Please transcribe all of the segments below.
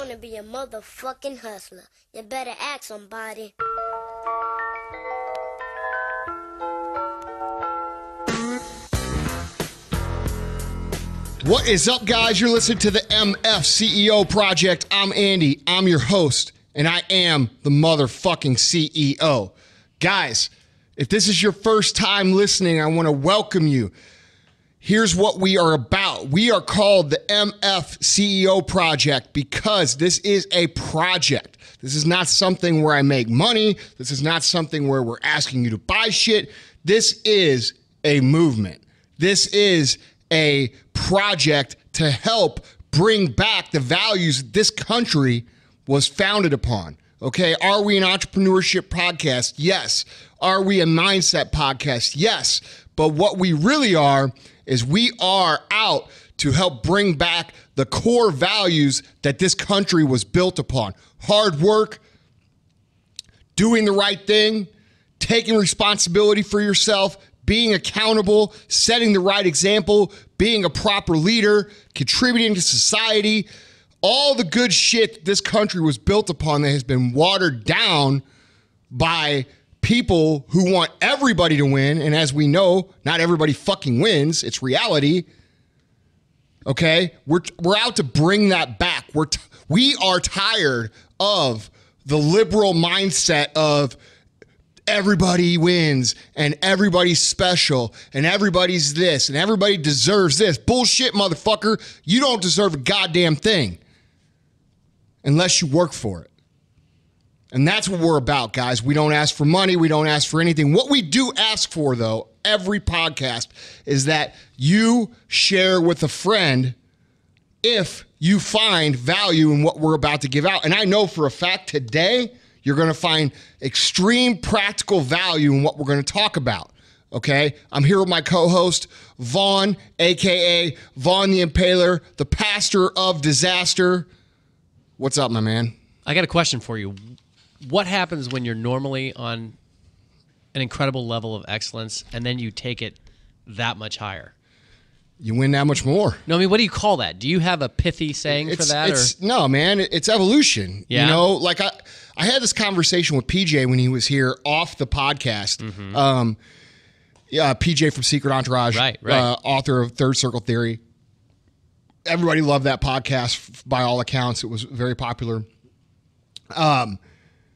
wanna be a motherfucking hustler. You better ask somebody. What is up, guys? You're listening to the MFCEO Project. I'm Andy. I'm your host, and I am the motherfucking CEO. Guys, if this is your first time listening, I want to welcome you. Here's what we are about. We are called the MFCEO Project because this is a project. This is not something where I make money. This is not something where we're asking you to buy shit. This is a movement. This is a project to help bring back the values this country was founded upon. Okay, are we an entrepreneurship podcast? Yes. Are we a mindset podcast? Yes. But what we really are is we are out to help bring back the core values that this country was built upon. Hard work, doing the right thing, taking responsibility for yourself, being accountable, setting the right example, being a proper leader, contributing to society, all the good shit this country was built upon that has been watered down by people who want everybody to win. And as we know, not everybody fucking wins. It's reality. Okay? We're out to bring that back. We are tired of the liberal mindset of everybody wins and everybody's special and everybody's this and everybody deserves this. Bullshit, motherfucker. You don't deserve a goddamn thing unless you work for it. And that's what we're about, guys. We don't ask for money. We don't ask for anything. What we do ask for, though, every podcast is that you share with a friend if you find value in what we're about to give out. And I know for a fact today, you're going to find extreme practical value in what we're going to talk about, okay? I'm here with my co-host, Vaughn, a.k.a. Vaughn the Impaler, the pastor of disaster. What's up, my man? I got a question for you. What happens when you're normally on an incredible level of excellence and then you take it that much higher? You win that much more. No, I mean, what do you call that? Do you have a pithy saying for that? No, man, it's evolution. Yeah? You know, like I had this conversation with PJ when he was here off the podcast. Mm-hmm. PJ from Secret Entourage, right. Author of Third Circle Theory. Everybody loved that podcast by all accounts. It was very popular.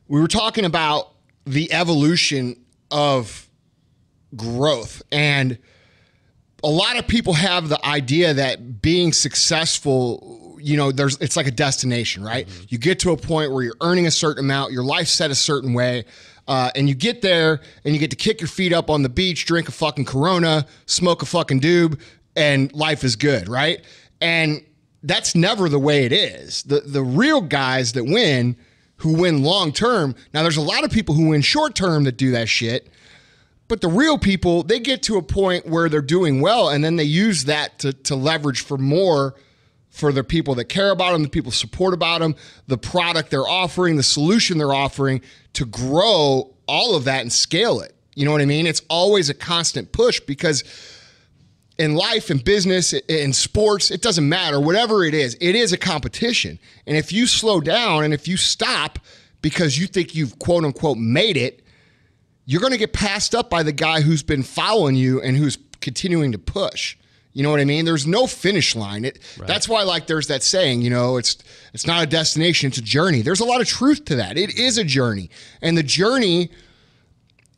We were talking about the evolution of growth, and a lot of people have the idea that being successful, you know, it's like a destination, right? Mm-hmm. You get to a point where you're earning a certain amount, your life's set a certain way, and you get there and you get to kick your feet up on the beach, drink a fucking Corona, smoke a fucking doob, and life is good, right? And that's never the way it is. The real guys that win, who win long term, now there's a lot of people who win short term that do that shit, but the real people, they get to a point where they're doing well, and then they use that to leverage for more for the people that care about them, the people support about them, the product they're offering, the solution they're offering, to grow all of that and scale it. You know what I mean? It's always a constant push, because in life and business, in sports, it doesn't matter. Whatever it is a competition. And if you slow down and if you stop because you think you've quote unquote made it, you're going to get passed up by the guy who's been following you and who's continuing to push. You know what I mean? There's no finish line. Right. That's why, like, there's that saying, you know, it's not a destination, it's a journey. There's a lot of truth to that. It is a journey. And the journey,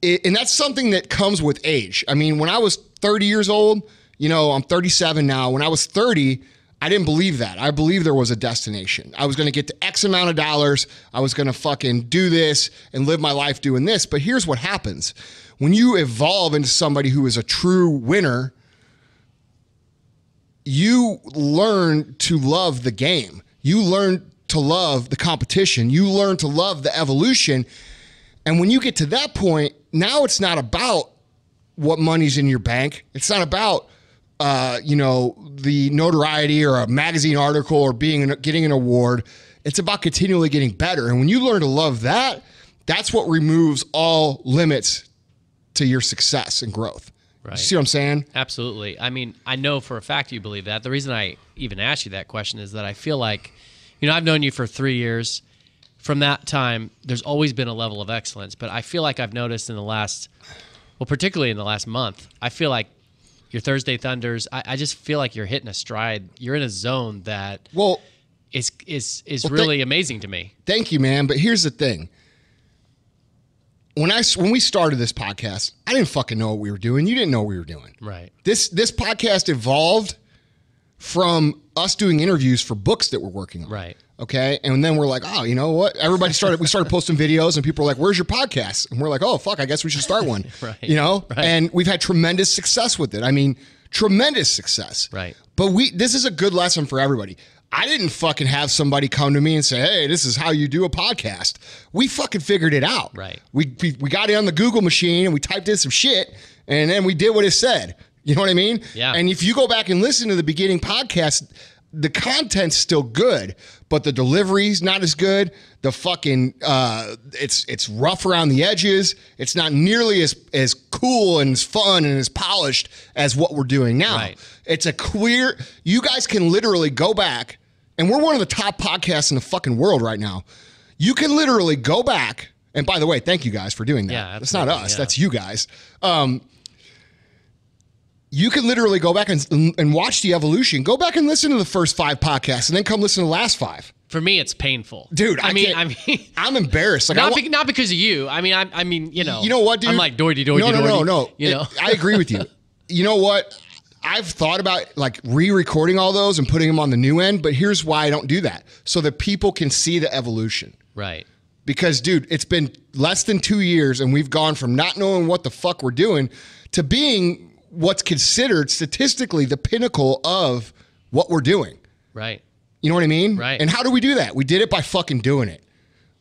and that's something that comes with age. I mean, when I was 30 years old, you know, I'm 37 now. When I was 30, I didn't believe that. I believed there was a destination. I was going to get to X amount of dollars. I was going to fucking do this and live my life doing this. But here's what happens. When you evolve into somebody who is a true winner, you learn to love the game. You learn to love the competition. You learn to love the evolution. And when you get to that point, now it's not about what money's in your bank. It's not about you know, the notoriety or a magazine article or getting an award. It's about continually getting better. And when you learn to love that, that's what removes all limits to your success and growth. Right. You see what I'm saying? Absolutely. I mean, I know for a fact you believe that. The reason I even asked you that question is that I feel like I've known you for 3 years. From that time, there's always been a level of excellence, but I feel like I've noticed in the last, particularly in the last month, I feel like your Thursday Thunders, I just feel like you're hitting a stride. You're in a zone that is really amazing to me. Thank you, man. But here's the thing. When we started this podcast, I didn't fucking know what we were doing. You didn't know what we were doing. Right. This podcast evolved from us doing interviews for books that we're working on. Right. Okay. And then we're like, oh, you know what? We started posting videos and people were like, where's your podcast? And we're like, oh, fuck, I guess we should start one. Right. Right. And we've had tremendous success with it. I mean, tremendous success. Right. But this is a good lesson for everybody. I didn't fucking have somebody come to me and say, hey, this is how you do a podcast. We fucking figured it out. Right. We got it on the Google machine and we typed in some shit and then we did what it said. You know what I mean? Yeah. And if you go back and listen to the beginning podcast, the content's still good, but the delivery's not as good. The fucking it's rough around the edges. It's not nearly as cool and as fun and as polished as what we're doing now. Right. It's you guys can literally go back, and we're one of the top podcasts in the fucking world right now. You can literally go back, and by the way, thank you guys for doing that. Yeah, that's not us. Yeah. That's you guys. You can literally go back and watch the evolution. Go back and listen to the first 5 podcasts and then come listen to the last 5. For me, it's painful. Dude, I'm embarrassed. Like, not because of you. I mean, you know what, dude? I'm like, doity. No. You know? I agree with you. You know what? I've thought about like re-recording all those and putting them on the new end, but here's why I don't do that. So that people can see the evolution. Right. Because, dude, it's been less than 2 years and we've gone from not knowing what the fuck we're doing to being what's considered statistically the pinnacle of what we're doing. Right. You know what I mean? Right. And how do we do that? We did it by fucking doing it.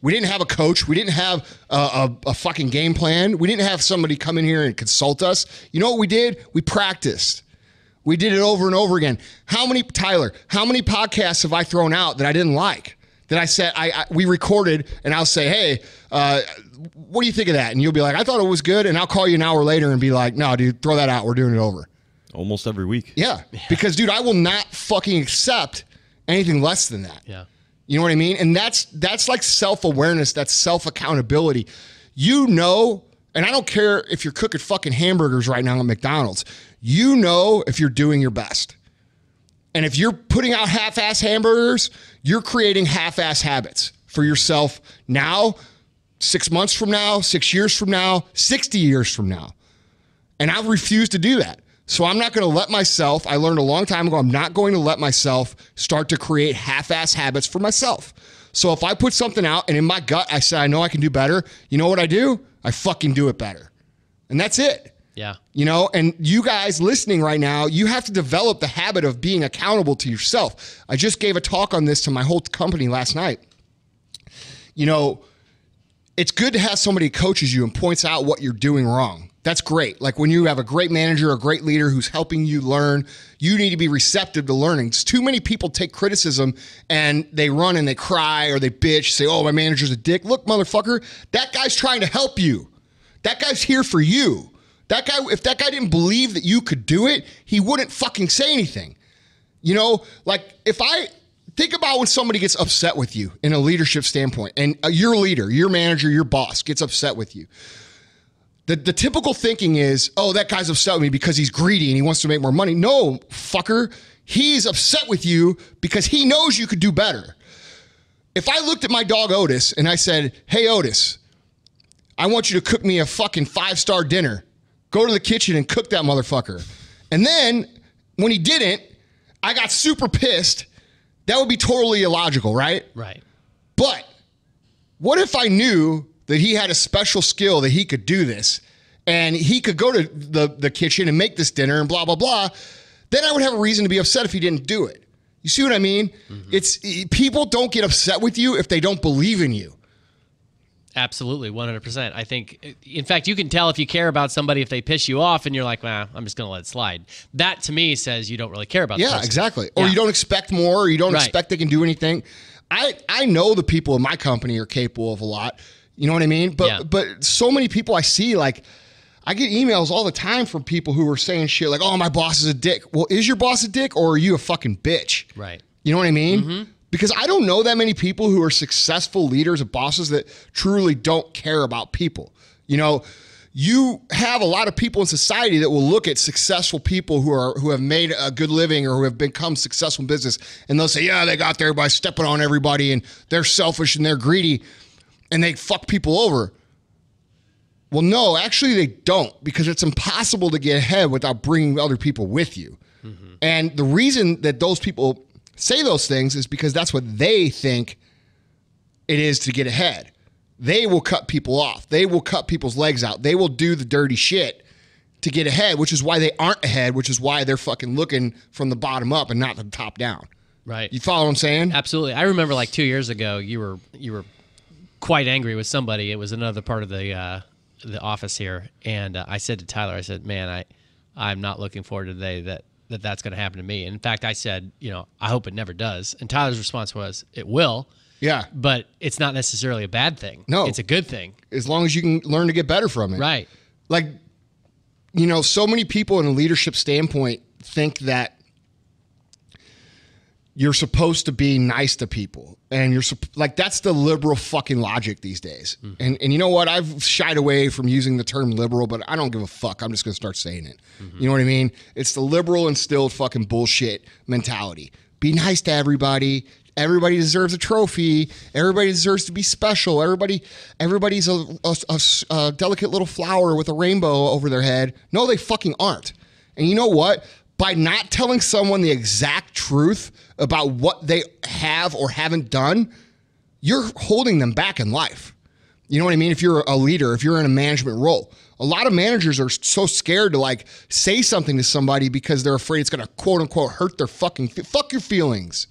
We didn't have a coach. We didn't have a fucking game plan. We didn't have somebody come in here and consult us. You know what we did? We practiced. We did it over and over again. How many podcasts have I thrown out that I didn't like? That I said, we recorded and I'll say, hey, what do you think of that? And you'll be like, I thought it was good. And I'll call you an hour later and be like, no, dude, throw that out. We're doing it over. Almost every week. Yeah. Because, dude, I will not fucking accept anything less than that. Yeah. You know what I mean? And that's like self-awareness. That's self-accountability. You know, and I don't care if you're cooking fucking hamburgers right now at McDonald's. You know if you're doing your best. And if you're putting out half-ass hamburgers, you're creating half-ass habits for yourself now, 6 months from now, 6 years from now, 60 years from now. And I've refused to do that. So I'm not going to let myself, I learned a long time ago, I'm not going to let myself start to create half-ass habits for myself. So if I put something out and in my gut, I say, I know I can do better. You know what I do? I fucking do it better. And that's it. Yeah. You know, and you guys listening right now, you have to develop the habit of being accountable to yourself. I just gave a talk on this to my whole company last night. You know, it's good to have somebody who coaches you and points out what you're doing wrong. That's great. Like when you have a great manager, a great leader who's helping you learn, you need to be receptive to learning. Too many people take criticism and they run and they cry or they bitch, say, oh, my manager's a dick. Look, motherfucker, that guy's trying to help you. That guy's here for you. That guy, if that guy didn't believe that you could do it, he wouldn't fucking say anything. You know, like if I think about when somebody gets upset with you in a leadership standpoint and your leader, your manager, your boss gets upset with you. The typical thinking is, oh, that guy's upset with me because he's greedy and he wants to make more money. No, fucker. He's upset with you because he knows you could do better. If I looked at my dog Otis and I said, hey, Otis, I want you to cook me a fucking 5-star dinner. Go to the kitchen and cook that motherfucker. And then when he didn't, I got super pissed. That would be totally illogical, right? Right. But what if I knew that he had a special skill that he could do this and he could go to the kitchen and make this dinner and blah, blah, blah. Then I would have a reason to be upset if he didn't do it. You see what I mean? Mm-hmm. People don't get upset with you if they don't believe in you. Absolutely, 100%. I think, in fact, you can tell if you care about somebody if they piss you off and you're like, well, I'm just going to let it slide. That, to me, says you don't really care about the person. Exactly. Or you don't expect more, or you don't expect they can do anything. I know the people in my company are capable of a lot. You know what I mean? But so many people I see, like, I get emails all the time from people who are saying shit like, oh, my boss is a dick. Well, is your boss a dick or are you a fucking bitch? Right. You know what I mean? Mm-hmm. Because I don't know that many people who are successful leaders and bosses that truly don't care about people. You know, you have a lot of people in society that will look at successful people who have made a good living or who have become successful in business, and they'll say, yeah, they got there by stepping on everybody and they're selfish and they're greedy and they fuck people over. Well, no, actually they don't, because it's impossible to get ahead without bringing other people with you. Mm-hmm. And the reason that those people say those things is because that's what they think it is to get ahead. They will cut people off. They will cut people's legs out. They will do the dirty shit to get ahead, which is why they aren't ahead, which is why they're fucking looking from the bottom up and not the top down. Right. You follow what I'm saying? Absolutely. I remember like 2 years ago, you were quite angry with somebody. It was another part of the office here, and I said to Tyler, I said, man, I'm not looking forward to today that's going to happen to me. And in fact, I said, I hope it never does. And Tyler's response was, it will. Yeah. But it's not necessarily a bad thing. No. It's a good thing. As long as you can learn to get better from it. Right. Like, so many people in a leadership standpoint think that you're supposed to be nice to people. And that's the liberal fucking logic these days. Mm-hmm. And you know what? I've shied away from using the term liberal, but I don't give a fuck. I'm just going to start saying it. Mm-hmm. You know what I mean? It's the liberal instilled fucking bullshit mentality. Be nice to everybody. Everybody deserves a trophy. Everybody deserves to be special. Everybody's a delicate little flower with a rainbow over their head. No, they fucking aren't. And you know what? By not telling someone the exact truth about what they have or haven't done, you're holding them back in life. You know what I mean? If you're a leader, if you're in a management role, a lot of managers are so scared to say something to somebody because they're afraid it's going to quote unquote hurt their fuck your feelings.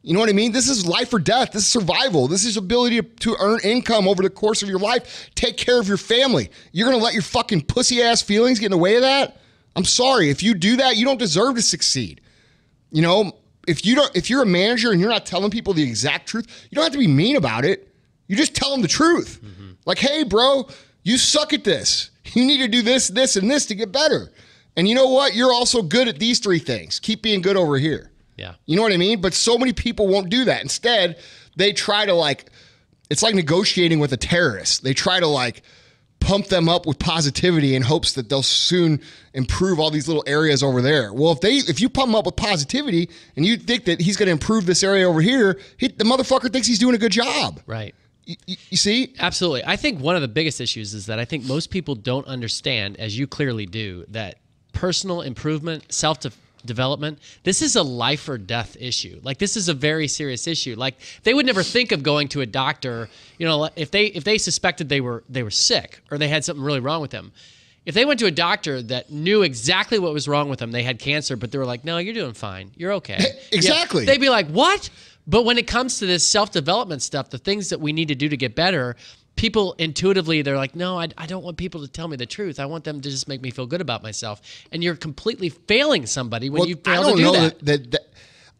You know what I mean? This is life or death. This is survival. This is ability to earn income over the course of your life. Take care of your family. You're going to let your fucking pussy ass feelings get in the way of that? I'm sorry. If you do that, you don't deserve to succeed. If you're a manager and you're not telling people the exact truth, you don't have to be mean about it. You just tell them the truth. Mm-hmm. Like, hey, bro, you suck at this. You need to do this, this, and this to get better. And you know what? You're also good at these three things. Keep being good over here. Yeah. You know what I mean? But so many people won't do that. Instead, they try to it's like negotiating with a terrorist. They try to pump them up with positivity in hopes that they'll soon improve all these little areas over there. Well, if you pump them up with positivity and you think that he's going to improve this area over here, the motherfucker thinks he's doing a good job. Right. You see? Absolutely. I think one of the biggest issues is that I think most people don't understand, as you clearly do, that personal improvement, self-development, this is a life or death issue. This is a very serious issue. They would never think of going to a doctor, if they suspected they were sick or they had something really wrong with them. If they went to a doctor that knew exactly what was wrong with them, they had cancer, but they were like, no, you're doing fine. You're okay. Exactly. They'd be like, what? But when it comes to this self-development stuff, the things that we need to do to get better, people intuitively, they're like, no, I don't want people to tell me the truth. I want them to just make me feel good about myself. And you're completely failing somebody when you fail to do that.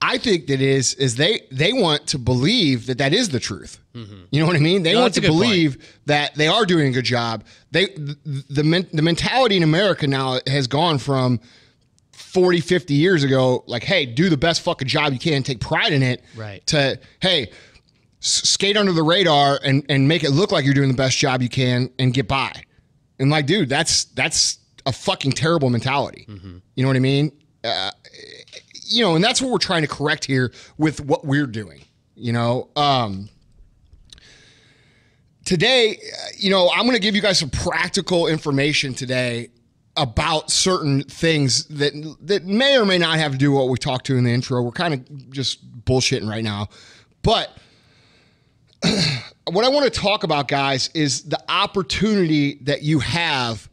I think that is they want to believe that is the truth. Mm-hmm. You know what I mean? They want to believe that they are doing a good job. The mentality in America now has gone from 40, 50 years ago, hey, do the best fucking job you can, take pride in it, right, to, hey, skate under the radar and make it look like you're doing the best job you can and get by. And dude, that's a fucking terrible mentality. Mm-hmm. You know what I mean? And that's what we're trying to correct here with what we're doing. Today, I'm going to give you guys some practical information today about certain things that may or may not have to do with what we talked to in the intro. We're kind of just bullshitting right now. But what I want to talk about, guys, is the opportunity that you have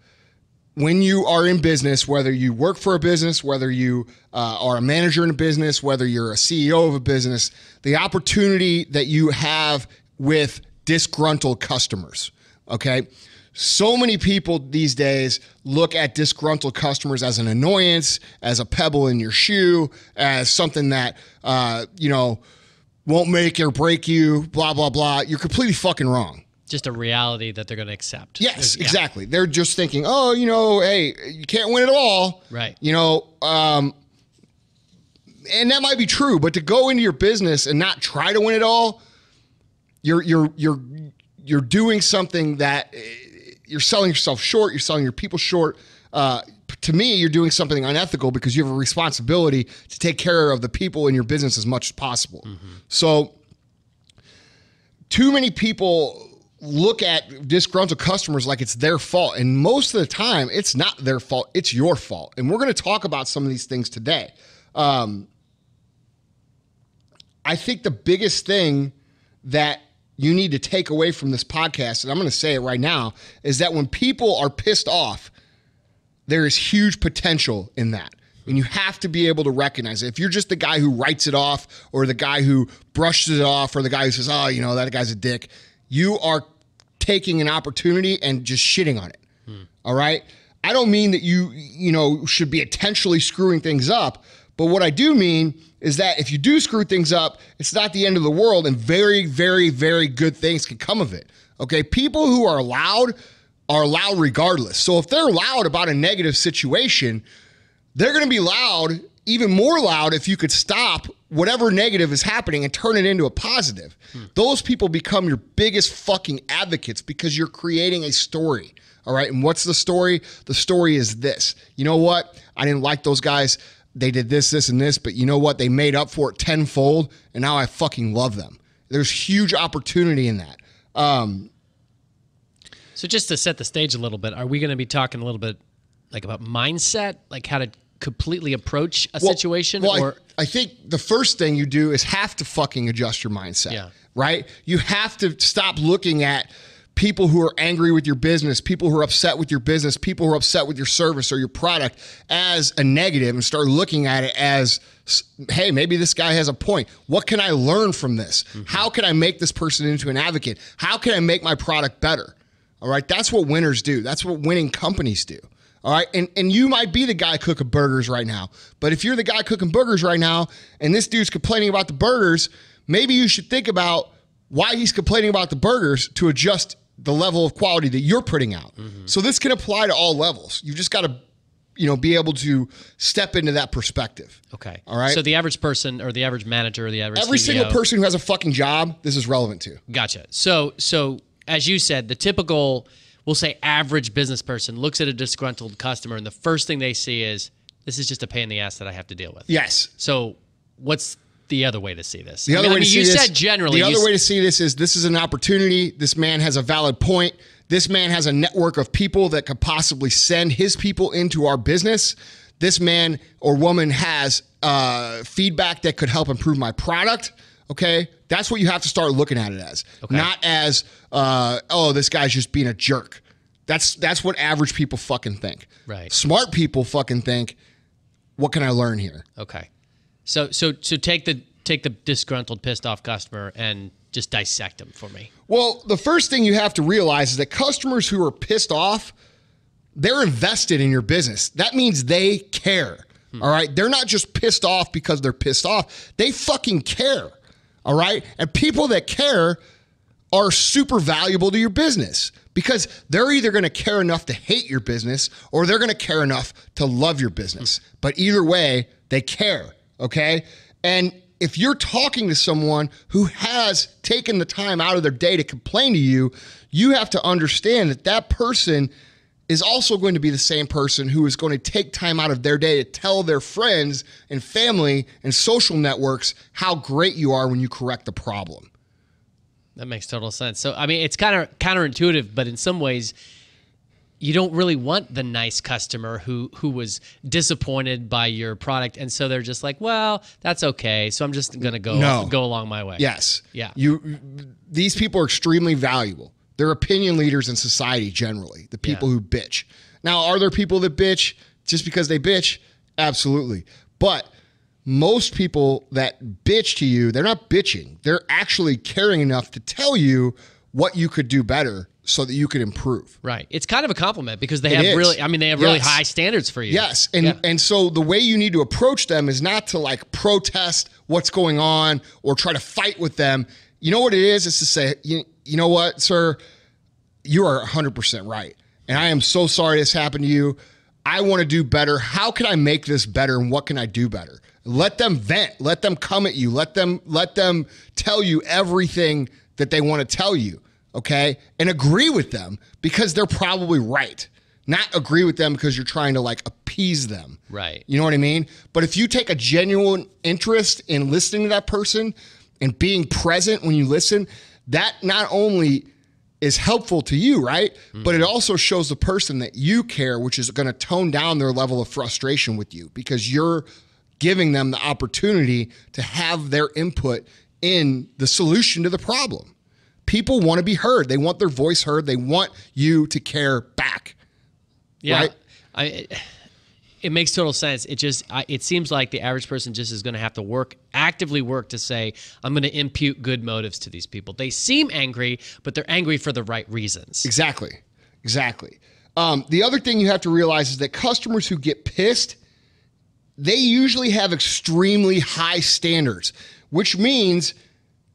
when you are in business, whether you work for a business, whether you are a manager in a business, whether you're a CEO of a business, the opportunity that you have with disgruntled customers, okay? So many people these days look at disgruntled customers as an annoyance, as a pebble in your shoe, as something that, won't make or break you, blah, blah, blah. You're completely fucking wrong. Just a reality that they're going to accept. Yes, exactly. They're just thinking, oh, hey, you can't win it all. Right. and that might be true, but to go into your business and not try to win it all, you're doing something that you're selling yourself short. You're selling your people short. To me, you're doing something unethical because you have a responsibility to take care of the people in your business as much as possible. So too many people look at disgruntled customers like it's their fault. And most of the time, it's not their fault. It's your fault. And we're going to talk about some of these things today. I think the biggest thing that you need to take away from this podcast, and I'm going to say it right now, is that when people are pissed off, there is huge potential in that. And you have to be able to recognize it. If you're just the guy who writes it off or the guy who brushes it off or the guy who says, oh, that guy's a dick, you are taking an opportunity and just shitting on it. All right? I don't mean that you should be intentionally screwing things up, but what I do mean is that if you do screw things up, it's not the end of the world, and very, very, very good things can come of it. Okay? People who are loud regardless. So if they're loud about a negative situation, they're going to be loud, even more loud, if you could stop whatever negative is happening and turn it into a positive. Those people become your biggest fucking advocates because you're creating a story. All right. And what's the story? The story is this. You know what? I didn't like those guys. They did this, this, and this, but you know what? They made up for it tenfold, and now I fucking love them. There's huge opportunity in that. So just to set the stage a little bit, are we going to be talking a little bit like about mindset, like how to completely approach a situation? Well, I think the first thing you do is have to fucking adjust your mindset, right? You have to stop looking at people who are angry with your business, people who are upset with your business, people who are upset with your service or your product as a negative and start looking at it as, hey, maybe this guy has a point. What can I learn from this? How can I make this person into an advocate? How can I make my product better? All right, that's what winners do. That's what winning companies do. All right, and you might be the guy cooking burgers right now, but if you're the guy cooking burgers right now and this dude's complaining about the burgers, maybe you should think about why he's complaining about the burgers to adjust the level of quality that you're putting out. So this can apply to all levels. You just got to, be able to step into that perspective. Okay. All right. So the average person or the average manager or the average every CEO, single person who has a fucking job, this is relevant to. Gotcha. So as you said, the typical, we'll say average business person looks at a disgruntled customer and the first thing they see is, this is just a pain in the ass that I have to deal with. Yes. So what's the other way to see this? The other way to see this, said generally. The other way to see this is an opportunity. This man has a valid point. This man has a network of people that could possibly send his people into our business. This man or woman has feedback that could help improve my product. Okay, that's what you have to start looking at it as, not as, this guy's just being a jerk. That's what average people fucking think. Right. Smart people fucking think, what can I learn here? Okay. So take the disgruntled, pissed off customer and just dissect them for me. Well, the first thing you have to realize is that customers who are pissed off, they're invested in your business. That means they care. All right. They're not just pissed off because they're pissed off. They fucking care. All right. And people that care are super valuable to your business because they're either going to care enough to hate your business or they're going to care enough to love your business. But either way, they care. Okay. And if you're talking to someone who has taken the time out of their day to complain to you, you have to understand that that person is also going to be the same person who is going to take time out of their day to tell their friends and family and social networks how great you are when you correct the problem. That makes total sense. So, I mean, it's kind of counterintuitive, but in some ways, you don't really want the nice customer who was disappointed by your product, and so they're just like, well, that's okay, so I'm just going to go along my way. Yes. Yeah. These people are extremely valuable. They're opinion leaders in society generally, the people who bitch. Now, are there people that bitch just because they bitch? Absolutely. But most people that bitch to you, they're not bitching. They're actually caring enough to tell you what you could do better so that you could improve. Right. It's kind of a compliment because they have really high standards for you. Yes. And so the way you need to approach them is not to like protest what's going on or try to fight with them. You know what it is? It's to say, you know what, sir, you are 100% right. And I am so sorry this happened to you. I want to do better. How can I make this better and what can I do better? Let them vent. Let them come at you. Let them tell you everything that they want to tell you, okay? And agree with them because they're probably right. Not agree with them because you're trying to like appease them. Right. You know what I mean? But if you take a genuine interest in listening to that person and being present when you listen, that not only is helpful to you, right? But it also shows the person that you care, which is going to tone down their level of frustration with you because you're giving them the opportunity to have their input in the solution to the problem. People want to be heard. They want their voice heard. They want you to care back. Yeah. Right? It makes total sense. It seems like the average person just is going to have to actively work to say, I'm going to impute good motives to these people. They seem angry, but they're angry for the right reasons. Exactly. The other thing you have to realize is that customers who get pissed, they usually have extremely high standards, which means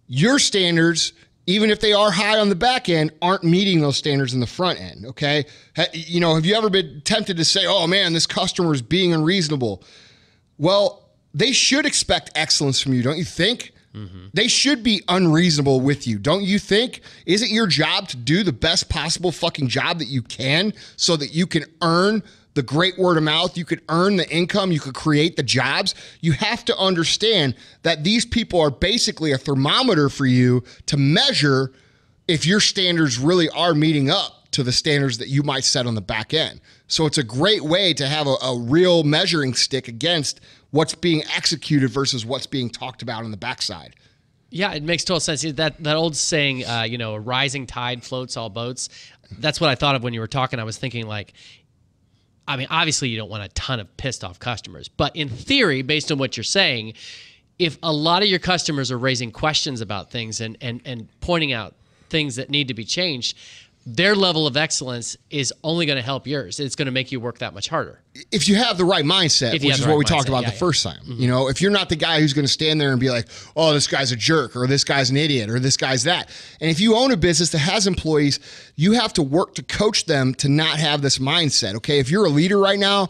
your standards, even if they are high on the back end, aren't meeting those standards in the front end, okay? You know, have you ever been tempted to say, oh man, this customer is being unreasonable? Well, they should expect excellence from you, don't you think? They should be unreasonable with you, don't you think? Isn't your job to do the best possible fucking job that you can so that you can earn the great word of mouth, you could earn the income, you could create the jobs? You have to understand that these people are basically a thermometer for you to measure if your standards really are meeting up to the standards that you might set on the back end. So it's a great way to have a real measuring stick against what's being executed versus what's being talked about on the backside. Yeah, it makes total sense. That old saying, a rising tide floats all boats. That's what I thought of when you were talking. I was thinking like, I mean, obviously you don't want a ton of pissed off customers, but in theory, based on what you're saying, if a lot of your customers are raising questions about things and pointing out things that need to be changed, their level of excellence is only going to help yours. It's going to make you work that much harder. If you have the right mindset, which is what we talked about the first time. You know, if you're not the guy who's going to stand there and be like, oh, this guy's a jerk, or this guy's an idiot, or this guy's that. And if you own a business that has employees, you have to work to coach them to not have this mindset, okay? If you're a leader right now,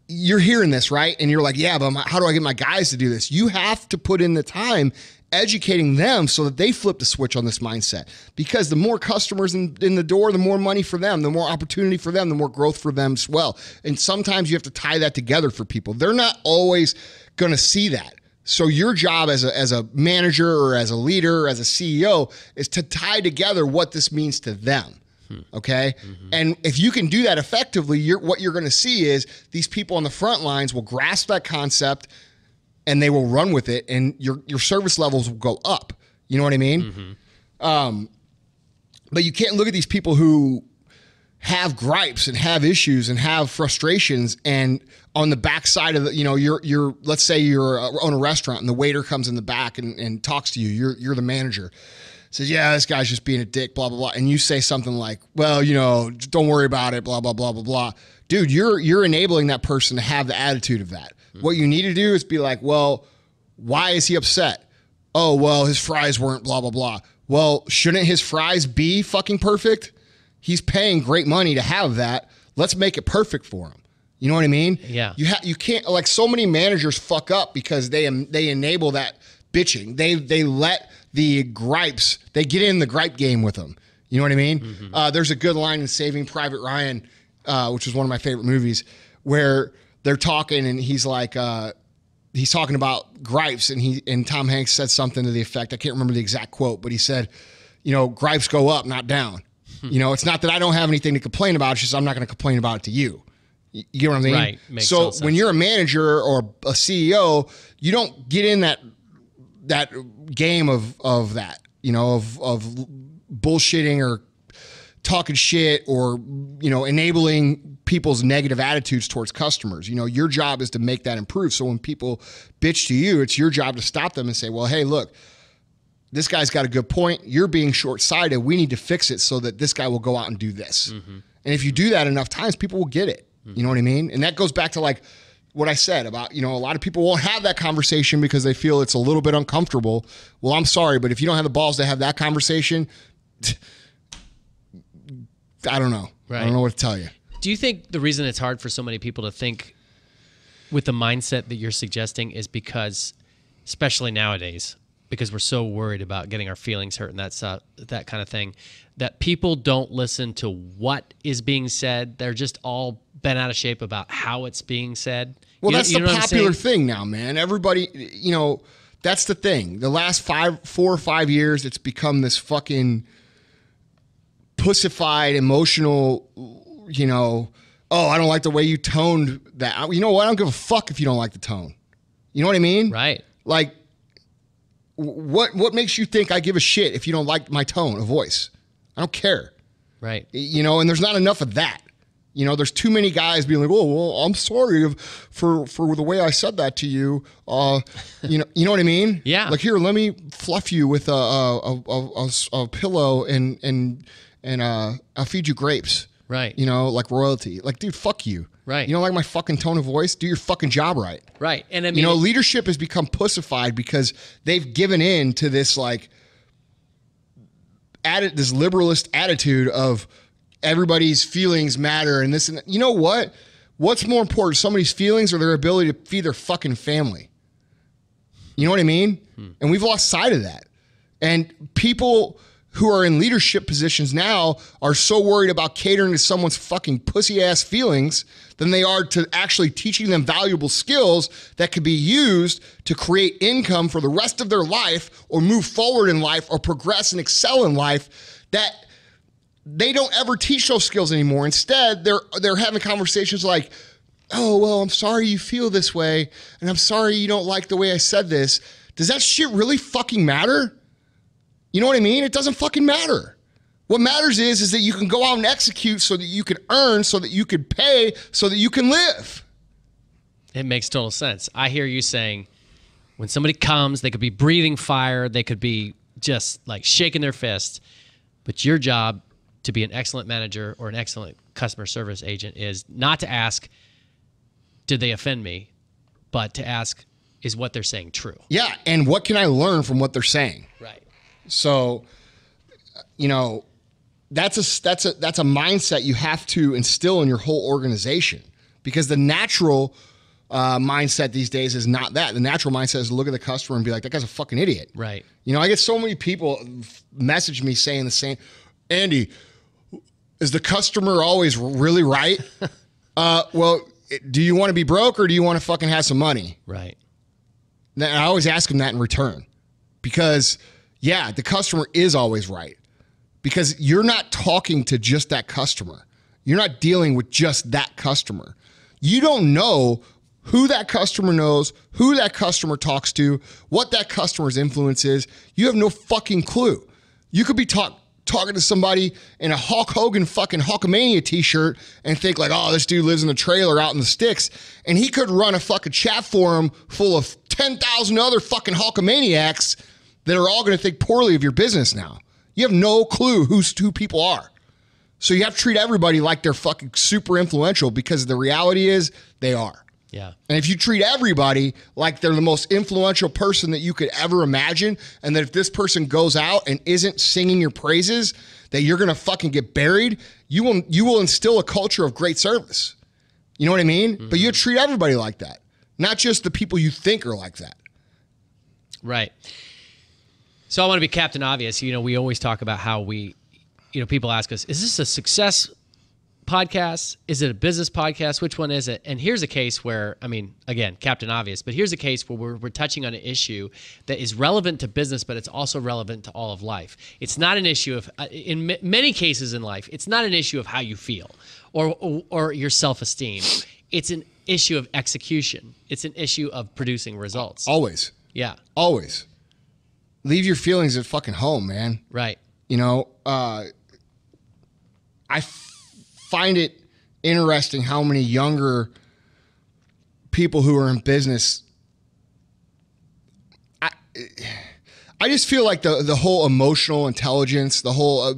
you're hearing this, right? And you're like, yeah, but how do I get my guys to do this? You have to put in the time educating them so that they flip the switch on this mindset, because the more customers in the door, the more money for them, the more opportunity for them, the more growth for them as well. And sometimes you have to tie that together for people. They're not always going to see that. So your job as a manager or as a leader or as a CEO is to tie together what this means to them. Okay. And if you can do that effectively, what you're going to see is these people on the front lines will grasp that concept and they will run with it, and your service levels will go up. You know what I mean? But you can't look at these people who have gripes and have issues and have frustrations, and on the backside of the, you know, you're let's say you're own a restaurant and the waiter comes in the back and talks to you. You're the manager. Says, yeah, this guy's just being a dick, blah, blah, blah. And you say something like, well, you know, don't worry about it, blah, blah, blah, blah, blah. Dude, you're enabling that person to have the attitude of that. What you need to do is be like, well, why is he upset? Oh, well, his fries weren't blah, blah, blah. Well, shouldn't his fries be fucking perfect? He's paying great money to have that. Let's make it perfect for him. You know what I mean? Yeah. You can't, like, so many managers fuck up because they enable that bitching. They let the gripes, they get in the gripe game with them. You know what I mean? There's a good line in Saving Private Ryan, which is one of my favorite movies, where they're talking and he's like, he's talking about gripes, and Tom Hanks said something to the effect, I can't remember the exact quote, but he said, you know, gripes go up, not down. You know, it's not that I don't have anything to complain about, it's just I'm not going to complain about it to you. You know what I mean? Right. Makes so total sense. When you're a manager or a CEO, you don't get in that game of that, you know, of bullshitting or talking shit or, you know, enabling people's negative attitudes towards customers. You know, your job is to make that improve. So when people bitch to you, it's your job to stop them and say, well, hey, look, this guy's got a good point. You're being short-sighted. We need to fix it so that this guy will go out and do this. And if you do that enough times, people will get it. You know what I mean? And that goes back to like what I said about, you know, a lot of people won't have that conversation because they feel it's a little bit uncomfortable. Well, I'm sorry, but if you don't have the balls to have that conversation, I don't know. Right. I don't know what to tell you. Do you think the reason it's hard for so many people to think with the mindset that you're suggesting is because, especially nowadays, because we're so worried about getting our feelings hurt and that kind of thing, that people don't listen to what is being said. They're just all bent out of shape about how it's being said. Well, You know- that's you the know what I'm saying? popular thing now, man. Everybody, that's the thing. The last 4 or 5 years, it's become this fucking pussified, emotional, oh, I don't like the way you toned that. You know what? I don't give a fuck if you don't like the tone. You know what I mean? Right. Like, what makes you think I give a shit if you don't like my tone of voice? I don't care. Right. And there's not enough of that. There's too many guys being like, oh, well, I'm sorry for the way I said that to you. You know what I mean? Yeah. Like, here, let me fluff you with a pillow and I'll feed you grapes. Right. Like royalty. Like, dude, fuck you. Right. You don't like my fucking tone of voice? Do your fucking job right. Right. And I mean, Leadership has become pussified because they've given in to this this liberalist attitude of everybody's feelings matter and this and that. You know what? What's more important, somebody's feelings or their ability to feed their fucking family? You know what I mean? And we've lost sight of that. And people who are in leadership positions now are so worried about catering to someone's fucking pussy ass feelings than they are to actually teaching them valuable skills that could be used to create income for the rest of their life or move forward in life or progress and excel in life, that they don't ever teach those skills anymore. Instead, they're having conversations like, oh, well, I'm sorry you feel this way, and I'm sorry you don't like the way I said this. Does that shit really fucking matter? You know what I mean? It doesn't fucking matter. What matters is that you can go out and execute so that you can earn, so that you can pay, so that you can live. it makes total sense. I hear you saying when somebody comes, they could be breathing fire, they could be just like shaking their fist, but your job to be an excellent manager or an excellent customer service agent is not to ask, did they offend me? But to ask, is what they're saying true? Yeah, and what can I learn from what they're saying? Right. So, you know, that's a mindset you have to instill in your whole organization, because the natural mindset these days is not that. The natural mindset is to look at the customer and be like, that guy's a fucking idiot. Right. You know, I get so many people message me saying the same, Andy, is the customer always really right? Well, do you want to be broke or do you want to fucking have some money? Right. And I always ask them that in return, because yeah, the customer is always right, because you're not talking to just that customer. You're not dealing with just that customer. You don't know who that customer knows, who that customer talks to, what that customer's influence is. You have no fucking clue. You could be talking to somebody in a Hulk Hogan fucking Hulkamania t-shirt and think like, oh, this dude lives in the trailer out in the sticks, and he could run a fucking chat forum full of 10,000 other fucking Hulkamaniacs that are all going to think poorly of your business now. You have no clue who people are. So you have to treat everybody like they're fucking super influential, because the reality is they are. Yeah. And if you treat everybody like they're the most influential person that you could ever imagine, and that if this person goes out and isn't singing your praises, that you're going to fucking get buried, you will instill a culture of great service. You know what I mean? Mm-hmm. But you treat everybody like that, not just the people you think are like that. Right. So I want to be Captain Obvious. You know, we always talk about how people ask us, is this a success podcast? Is it a business podcast? Which one is it? And here's a case where, I mean, again, Captain Obvious, but here's a case where we're touching on an issue that is relevant to business, but it's also relevant to all of life. It's not an issue of, in many cases in life, it's not an issue of how you feel or your self-esteem. It's an issue of execution. It's an issue of producing results. Always. Yeah. Always. Leave your feelings at fucking home, man. Right. You know, I find it interesting how many younger people who are in business, I just feel like the whole emotional intelligence, the whole,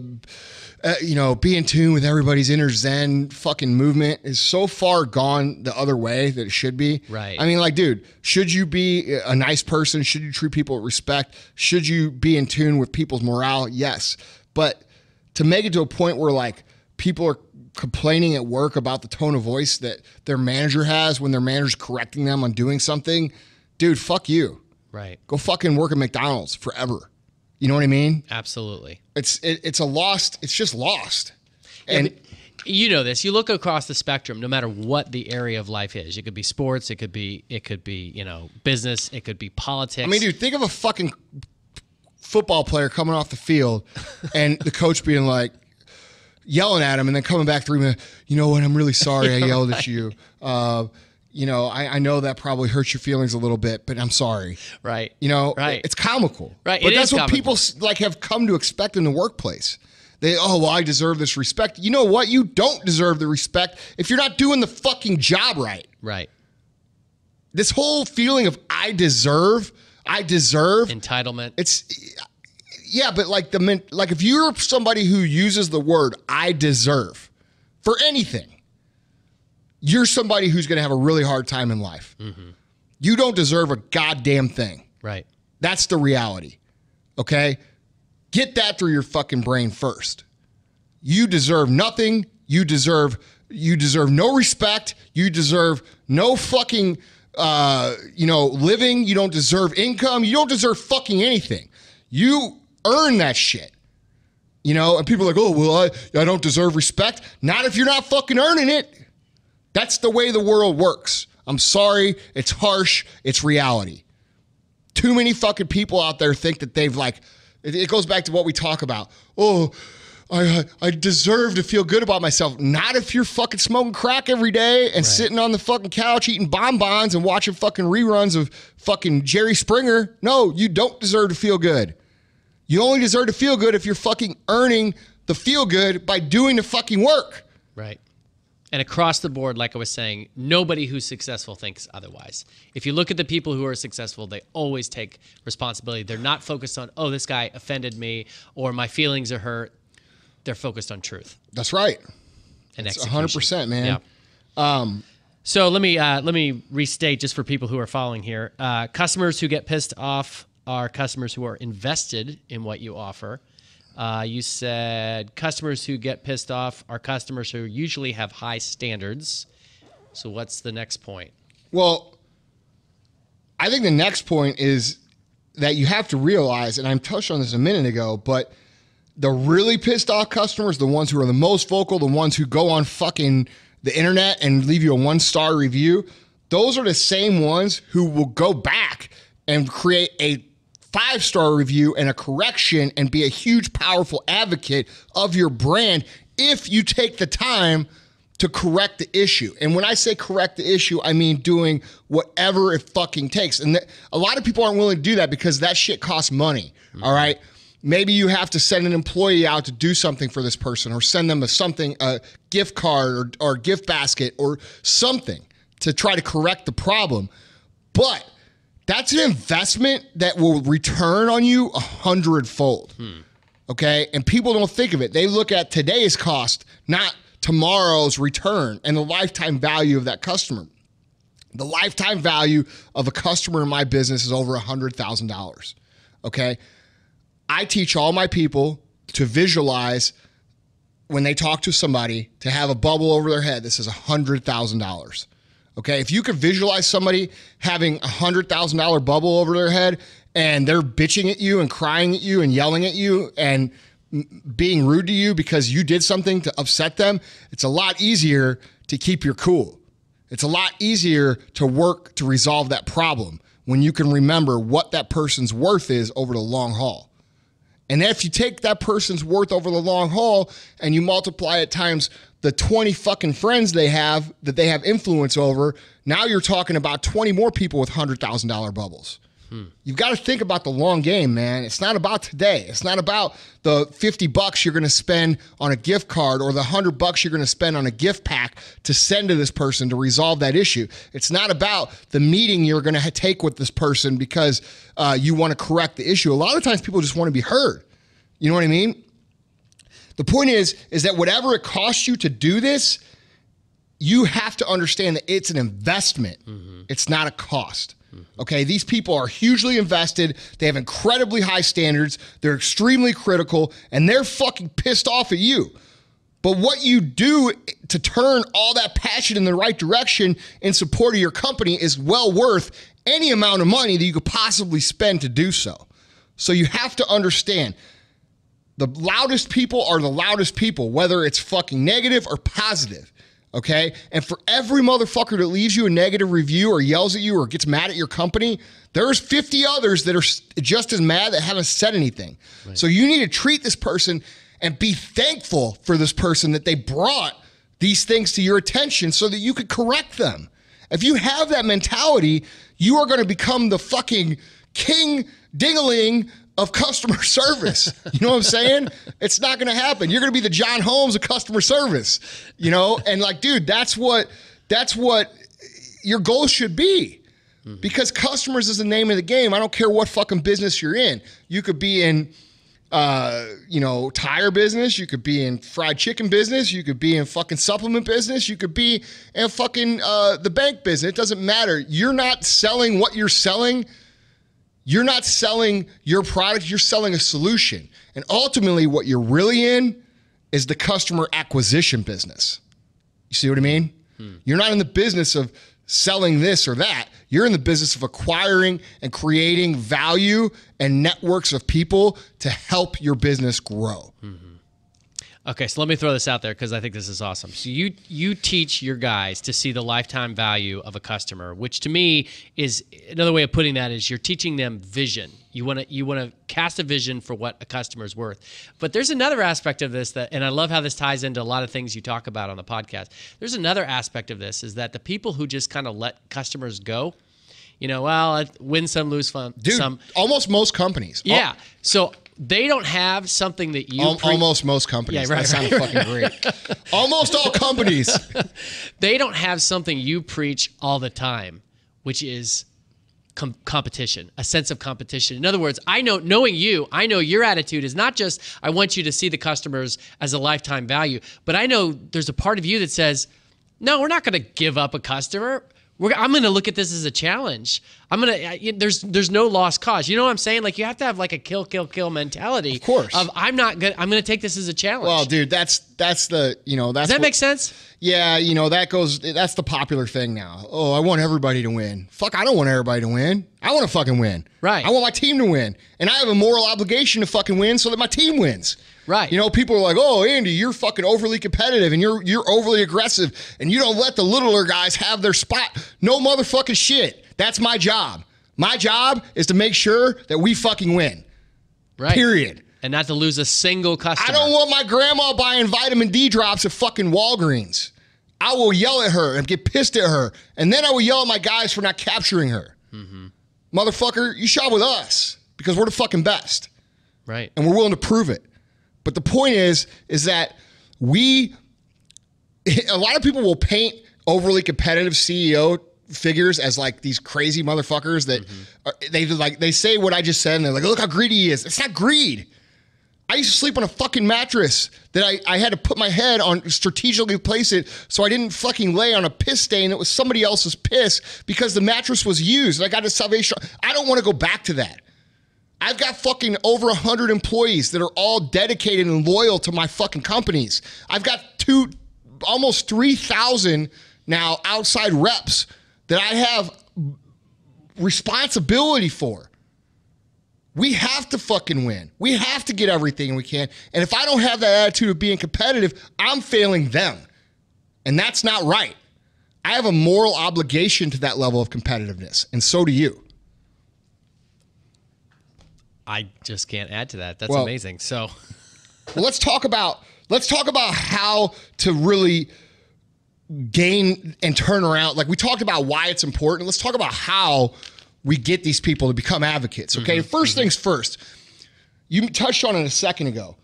be in tune with everybody's inner Zen fucking movement is so far gone the other way that it should be. Right. I mean, like, dude, should you be a nice person? Should you treat people with respect? Should you be in tune with people's morale? Yes. But to make it to a point where, like, people are complaining at work about the tone of voice that their manager has when their manager's correcting them on doing something, dude, fuck you. Right. Go fucking work at McDonald's forever. You know what I mean? Absolutely. It's just lost. Yeah, And you know this. You look across the spectrum, no matter what the area of life is. It could be sports. It could be business. It could be politics. I mean, dude, think of a fucking football player coming off the field and the coach being like, yelling at him and then coming back 3 minutes, you know what, I'm really sorry I yelled at you. You know, I know that probably hurts your feelings a little bit, but I'm sorry. Right. You know, right. It's comical. Right. But it that's is what comical. people like have come to expect in the workplace. I deserve this respect. You know what? You don't deserve the respect if you're not doing the fucking job right. Right. This whole feeling of I deserve entitlement. Yeah, but like if you're somebody who uses the word I deserve for anything, you're somebody who's going to have a really hard time in life. Mm-hmm. You don't deserve a goddamn thing. Right. That's the reality. Okay? Get that through your fucking brain first. You deserve nothing. You deserve no respect. You deserve no fucking living. You don't deserve income. You don't deserve fucking anything. You earn that shit. You know, and people are like, oh, well, I don't deserve respect. Not if you're not fucking earning it. That's the way the world works. I'm sorry. It's harsh. It's reality. Too many fucking people out there think that they've it goes back to what we talk about. Oh, I deserve to feel good about myself. Not if you're fucking smoking crack every day and sitting on the fucking couch eating bonbons and watching fucking reruns of fucking Jerry Springer. No, you don't deserve to feel good. You only deserve to feel good if you're fucking earning the feel good by doing the fucking work. Right. And across the board, like I was saying, nobody who's successful thinks otherwise. If you look at the people who are successful, they always take responsibility. They're not focused on, oh, this guy offended me or my feelings are hurt. They're focused on truth. That's right. And it's execution. 100%, man. Yeah. So let me restate just for people who are following here. Customers who get pissed off are customers who are invested in what you offer. You said customers who get pissed off are customers who usually have high standards. So what's the next point? Well, I think the next point is that you have to realize, and I touched on this a minute ago, but the really pissed off customers, the ones who are the most vocal, the ones who go on fucking the internet and leave you a 1-star review, those are the same ones who will go back and create a 5-star review and a correction and be a huge, powerful advocate of your brand if you take the time to correct the issue. And when I say correct the issue, I mean doing whatever it fucking takes. And a lot of people aren't willing to do that because that shit costs money, all right? Maybe you have to send an employee out to do something for this person or send them a gift card or gift basket or something to try to correct the problem. But that's an investment that will return on you 100-fold. Okay? And people don't think of it. They look at today's cost, not tomorrow's return and the lifetime value of that customer. The lifetime value of a customer in my business is over $100,000. Okay? I teach all my people to visualize when they talk to somebody to have a bubble over their head. This is $100,000. Okay, if you could visualize somebody having a $100,000 bubble over their head and they're bitching at you and crying at you and yelling at you and being rude to you because you did something to upset them, it's a lot easier to keep your cool. It's a lot easier to work to resolve that problem when you can remember what that person's worth is over the long haul. And if you take that person's worth over the long haul and you multiply it times the 20 fucking friends they have that they have influence over, now you're talking about 20 more people with $100,000 bubbles. You've got to think about the long game, man. It's not about today. It's not about the $50 you're going to spend on a gift card or the $100 you're going to spend on a gift pack to send to this person to resolve that issue. It's not about the meeting you're going to take with this person because you want to correct the issue. A lot of times people just want to be heard. You know what I mean? The point is that whatever it costs you to do this, you have to understand that it's an investment. It's not a cost. Okay, these people are hugely invested. They have incredibly high standards. They're extremely critical, and they're fucking pissed off at you. But what you do to turn all that passion in the right direction in support of your company is well worth any amount of money that you could possibly spend to do so. So you have to understand, the loudest people are the loudest people, whether it's fucking negative or positive, okay? And for every motherfucker that leaves you a negative review or yells at you or gets mad at your company, there's 50 others that are just as mad that haven't said anything. Right. So you need to treat this person and be thankful for this person that they brought these things to your attention so that you could correct them. If you have that mentality, you are going to become the fucking king ding-a-ling of customer service. You know what I'm saying? It's not going to happen. You're going to be the John Holmes of customer service, you know? And like, dude, that's what your goal should be. Mm-hmm. Because customers is the name of the game. I don't care what fucking business you're in. You could be in, tire business. You could be in fried chicken business. You could be in fucking supplement business. You could be in fucking the bank business. It doesn't matter. You're not selling what you're selling. You're not selling your product. You're selling a solution. And ultimately, what you're really in is the customer acquisition business. You see what I mean? You're not in the business of selling this or that. You're in the business of acquiring and creating value and networks of people to help your business grow. Mm-hmm. Okay, so let me throw this out there because I think this is awesome. So you teach your guys to see the lifetime value of a customer, which to me is another way of putting that is you're teaching them vision. You want to cast a vision for what a customer is worth. But there's another aspect of this that, and I love how this ties into a lot of things you talk about on the podcast. There's another aspect of this is that the people who just kind of let customers go, win some, lose some. Dude, almost most companies. Yeah. So they don't have something that you... almost most companies. Yeah, right, that sounded fucking great. Almost all companies. They don't have something you preach all the time, which is competition, a sense of competition. In other words, knowing you, I know your attitude is not just, I want you to see the customers as a lifetime value, but I know there's a part of you that says, no, we're not going to give up a customer. I'm going to look at this as a challenge. There's no lost cause. You know what I'm saying? Like you have to have like a kill mentality. Of course. I'm going to take this as a challenge. Well, dude, that's Does that make sense? Yeah. That's the popular thing now. Oh, I want everybody to win. Fuck, I don't want everybody to win. I want to fucking win. Right. I want my team to win. And I have a moral obligation to fucking win so that my team wins. Right. People are like, oh, Andy, you're fucking overly competitive and you're overly aggressive and you don't let the littler guys have their spot. No motherfucking shit. That's my job. My job is to make sure that we fucking win. Right. Period. And not to lose a single customer. I don't want my grandma buying vitamin D drops at fucking Walgreens. I will yell at her and get pissed at her. And then I will yell at my guys for not capturing her. Mm-hmm. Motherfucker, you shop with us because we're the fucking best. Right. And we're willing to prove it. But the point is that a lot of people will paint overly competitive CEO figures as like these crazy motherfuckers that they say what I just said and they're like, look how greedy he is. It's not greed. I used to sleep on a fucking mattress that I had to put my head on, strategically place it so I didn't fucking lay on a piss stain that was somebody else's piss because the mattress was used. And I got a Salvation. I don't want to go back to that. I've got fucking over 100 employees that are all dedicated and loyal to my fucking companies. I've got almost 3,000 now outside reps that I have responsibility for. We have to fucking win. We have to get everything we can. And if I don't have that attitude of being competitive, I'm failing them. And that's not right. I have a moral obligation to that level of competitiveness, and so do you. I just can't add to that. That's amazing. So, let's talk about how to really gain and turn around. Like we talked about why it's important. Let's talk about how we get these people to become advocates. Okay. Mm-hmm. First things first. You touched on it a second ago.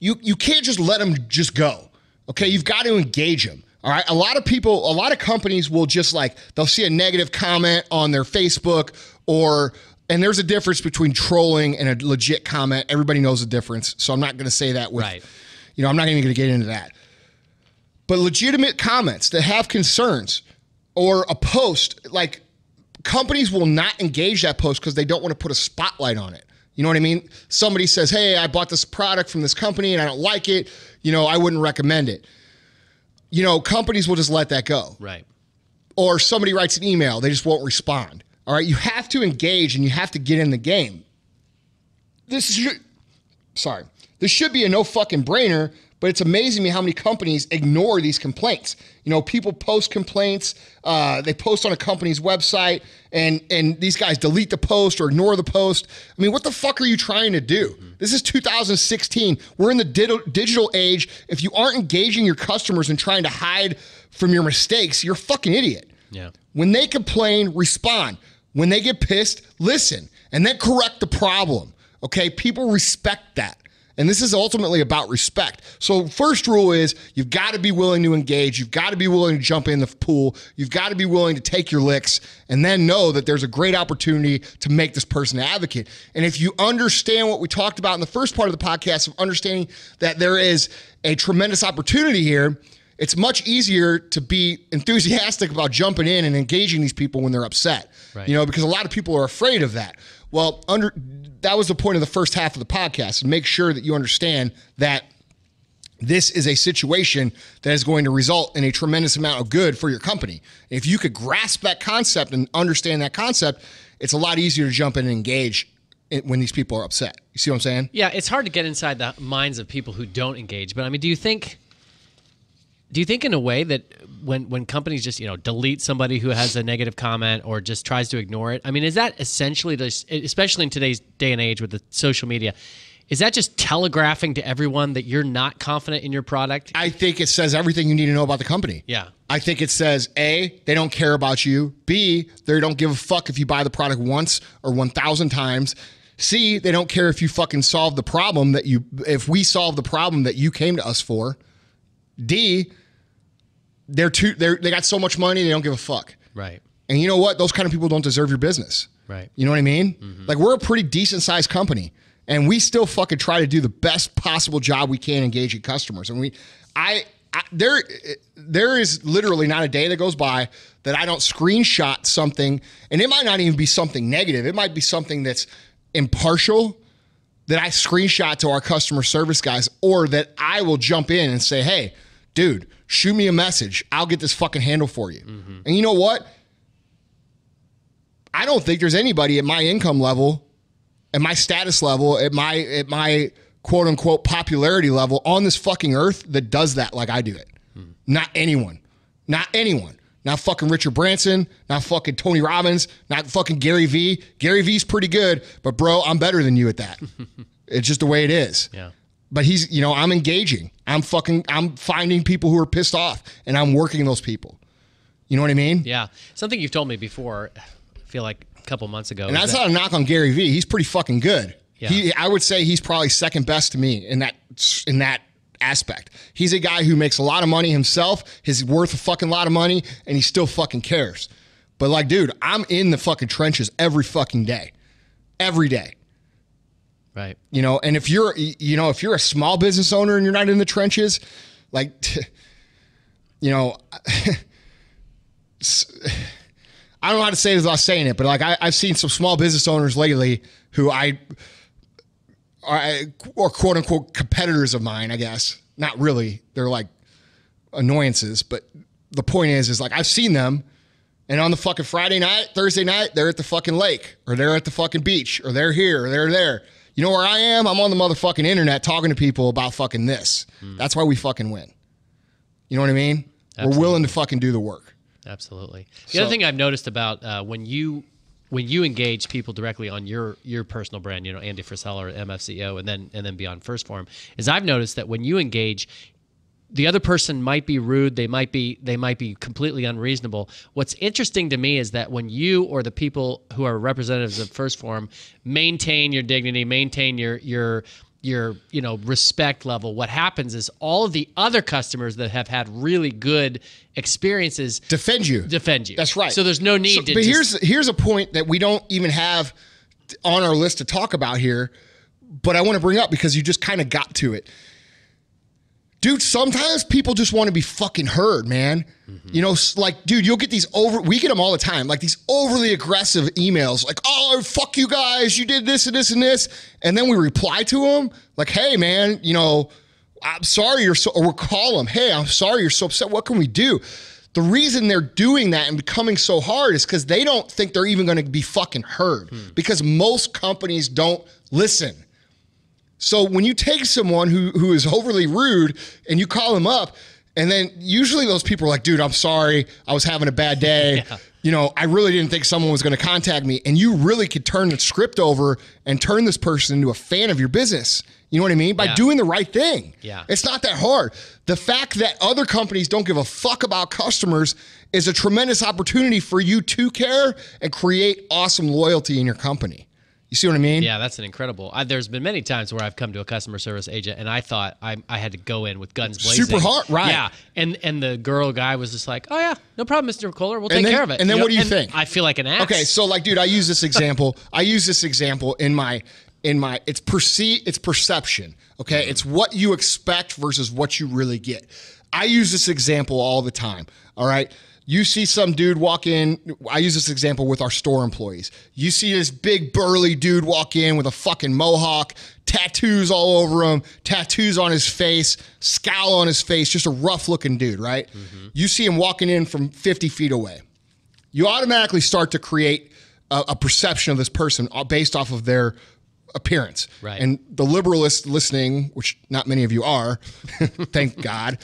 You can't just let them just go. Okay. You've got to engage them. All right. A lot of companies will just they'll see a negative comment on their Facebook and there's a difference between trolling and a legit comment. Everybody knows the difference. So I'm not going to say that right. I'm not even going to get into that. But legitimate comments that have concerns or a post, companies will not engage that post because they don't want to put a spotlight on it. You know what I mean? Somebody says, hey, I bought this product from this company and I don't like it. You know, I wouldn't recommend it. You know, companies will just let that go. Right. Or somebody writes an email, they just won't respond. All right, you have to engage and you have to get in the game. This should be a no fucking brainer, but it's amazing me how many companies ignore these complaints. You know, people post complaints, they post on a company's website, and these guys delete the post or ignore the post. I mean, what the fuck are you trying to do? This is 2016. We're in the digital age. If you aren't engaging your customers and trying to hide from your mistakes, you're a fucking idiot. Yeah. When they complain, respond. When they get pissed, listen, and then correct the problem. Okay? People respect that. And this is ultimately about respect. So first rule is you've got to be willing to engage. You've got to be willing to jump in the pool. You've got to be willing to take your licks and then know that there's a great opportunity to make this person an advocate. And if you understand what we talked about in the first part of the podcast of understanding that there is a tremendous opportunity here, it's much easier to be enthusiastic about jumping in and engaging these people when they're upset. Right. You know, because a lot of people are afraid of that. Well, that was the point of the first half of the podcast, and make sure that you understand that this is a situation that is going to result in a tremendous amount of good for your company. If you could grasp that concept and understand that concept, it's a lot easier to jump in and engage when these people are upset. You see what I'm saying? Yeah, it's hard to get inside the minds of people who don't engage. But I mean, do you think in a way that when companies just, you know, delete somebody who has a negative comment or just tries to ignore it, I mean, is that essentially this, especially in today's day and age with the social media, is that just telegraphing to everyone that you're not confident in your product? I think it says everything you need to know about the company. Yeah. I think it says, A, they don't care about you. B, they don't give a fuck if you buy the product once or 1,000 times. C, they don't care if you fucking solve the problem if we solve the problem that you came to us for. D, they got so much money, they don't give a fuck. Right. And you know what? Those kind of people don't deserve your business. Right. You know what I mean? Mm-hmm. Like, we're a pretty decent sized company, and we still fucking try to do the best possible job we can engaging customers. And there is literally not a day that goes by that I don't screenshot something, and it might not even be something negative. It might be something that's impartial that I screenshot to our customer service guys, or that I will jump in and say, hey, dude, shoot me a message. I'll get this fucking handle for you. Mm-hmm. And you know what? I don't think there's anybody at my income level, at my status level, at my quote unquote popularity level on this fucking earth that does that like I do it. Not anyone. Not anyone. Not fucking Richard Branson, not fucking Tony Robbins, not fucking Gary Vee. Gary Vee's pretty good, but bro, I'm better than you at that. It's just the way it is. Yeah. But he's, you know, I'm engaging. I'm finding people who are pissed off, and I'm working those people. You know what I mean? Yeah. Something you've told me before, I feel like a couple months ago. And that's not a knock on Gary Vee. He's pretty fucking good. Yeah. I would say he's probably second best to me in that aspect. He's a guy who makes a lot of money himself. He's worth a fucking lot of money, and he still fucking cares. But like, dude, I'm in the fucking trenches every fucking day. Every day. Right. You know, and if you're a small business owner and you're not in the trenches, like, you know, I don't know how to say this without saying it, but like I've seen some small business owners lately who are quote unquote competitors of mine, I guess. Not really. They're like annoyances, but the point is like I've seen them, and on the fucking Friday night, Thursday night, they're at the fucking lake, or they're at the fucking beach, or they're here, or they're there. You know where I am? I'm on the motherfucking internet talking to people about fucking this. That's why we fucking win. You know what I mean? Absolutely. We're willing to fucking do the work. Absolutely. The other thing I've noticed about when you engage people directly on your personal brand, you know, Andy Frisella or MFCEO, and then beyond First Form, is I've noticed that when you engage, the other person might be rude, they might be completely unreasonable. What's interesting to me is that when you or the people who are representatives of First Form maintain your dignity, maintain your respect level, what happens is all of the other customers that have had really good experiences defend you. That's right. So there's no need to. But here's a point that we don't even have on our list to talk about here, but I want to bring up because you just kind of got to it. Dude, sometimes people just want to be fucking heard, man. You know, like, dude, you'll get we get them all the time, like these overly aggressive emails, like, oh, fuck you guys, you did this and this and this. And then we reply to them like, hey, man, you know, I'm sorry or we'll call them, hey, I'm sorry you're so upset. What can we do? The reason they're doing that and becoming so hard is because they don't think they're even going to be fucking heard because most companies don't listen. So when you take someone who is overly rude and you call them up, and then usually those people are like, dude, I'm sorry, I was having a bad day. Yeah. You know, I really didn't think someone was going to contact me. And you really could turn the script over and turn this person into a fan of your business. You know what I mean? By doing the right thing. Yeah. It's not that hard. The fact that other companies don't give a fuck about customers is a tremendous opportunity for you to care and create awesome loyalty in your company. You see what I mean? Yeah, that's an incredible. There's been many times where I've come to a customer service agent and I thought I had to go in with guns blazing. Super hard, right? Yeah, and the guy was just like, "Oh yeah, no problem, Mr. Kohler, we'll take care of it." And then what do you think? I feel like an ass. Okay, so like, dude, I use this example. in my. It's perception. Okay, it's what you expect versus what you really get. I use this example all the time. All right. You see some dude walk in. I use this example with our store employees. You see this big burly dude walk in with a fucking mohawk, tattoos all over him, tattoos on his face, scowl on his face, just a rough looking dude, right? You see him walking in from 50 feet away. You automatically start to create a perception of this person based off of their appearance. Right. And the liberalists listening, which not many of you are, thank God,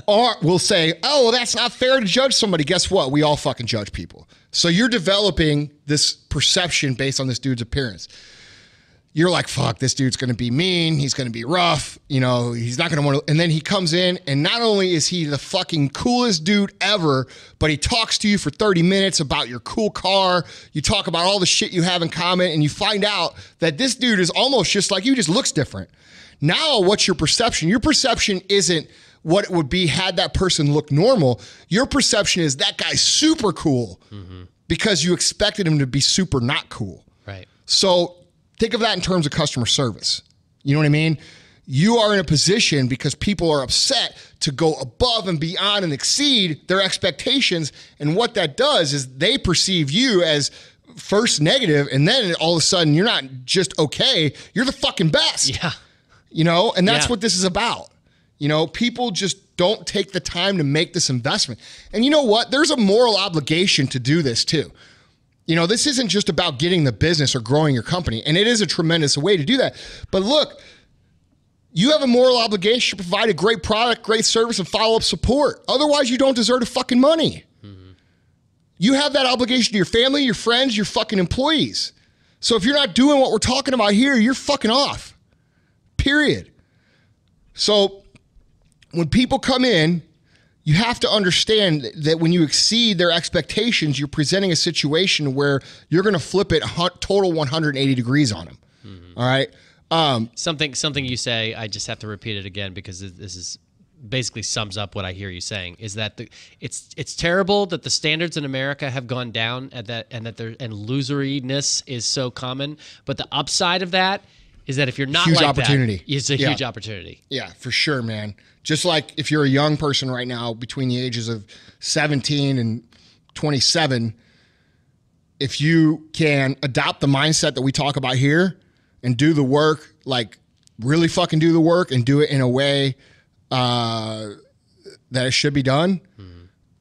will say, oh, well, that's not fair to judge somebody. Guess what? We all fucking judge people. So you're developing this perception based on this dude's appearance. You're like, fuck, this dude's going to be mean. He's going to be rough. You know, he's not going to want to. And then he comes in, and not only is he the fucking coolest dude ever, but he talks to you for 30 minutes about your cool car. You talk about all the shit you have in common, and you find out that this dude is almost just like you, just looks different. Now, what's your perception? Your perception isn't what it would be had that person look normal. Your perception is that guy's super cool because you expected him to be super not cool. Right. So think of that in terms of customer service. You know what I mean? You are in a position because people are upset to go above and beyond and exceed their expectations. And what that does is they perceive you as first negative, and then all of a sudden you're not just okay, you're the fucking best. Yeah. You know, and that's Yeah. what this is about. You know, people just don't take the time to make this investment. And you know what? There's a moral obligation to do this too. You know, this isn't just about getting the business or growing your company, and it is a tremendous way to do that. But look, you have a moral obligation to provide a great product, great service, and follow-up support. Otherwise, you don't deserve the fucking money. You have that obligation to your family, your friends, your fucking employees. So if you're not doing what we're talking about here, you're fucking off. Period. So when people come in, you have to understand that when you exceed their expectations, you're presenting a situation where you're going to flip it total 180 degrees on them. All right. Something you say, I just have to repeat it again because this is basically sums up what I hear you saying, is that it's terrible that the standards in America have gone down and loseryness is so common. But the upside of that is that if you're not huge like opportunity. that, it's a huge opportunity. Yeah, for sure, man. Just like if you're a young person right now between the ages of 17 and 27, if you can adopt the mindset that we talk about here and do the work, like really fucking do the work and do it in a way that it should be done,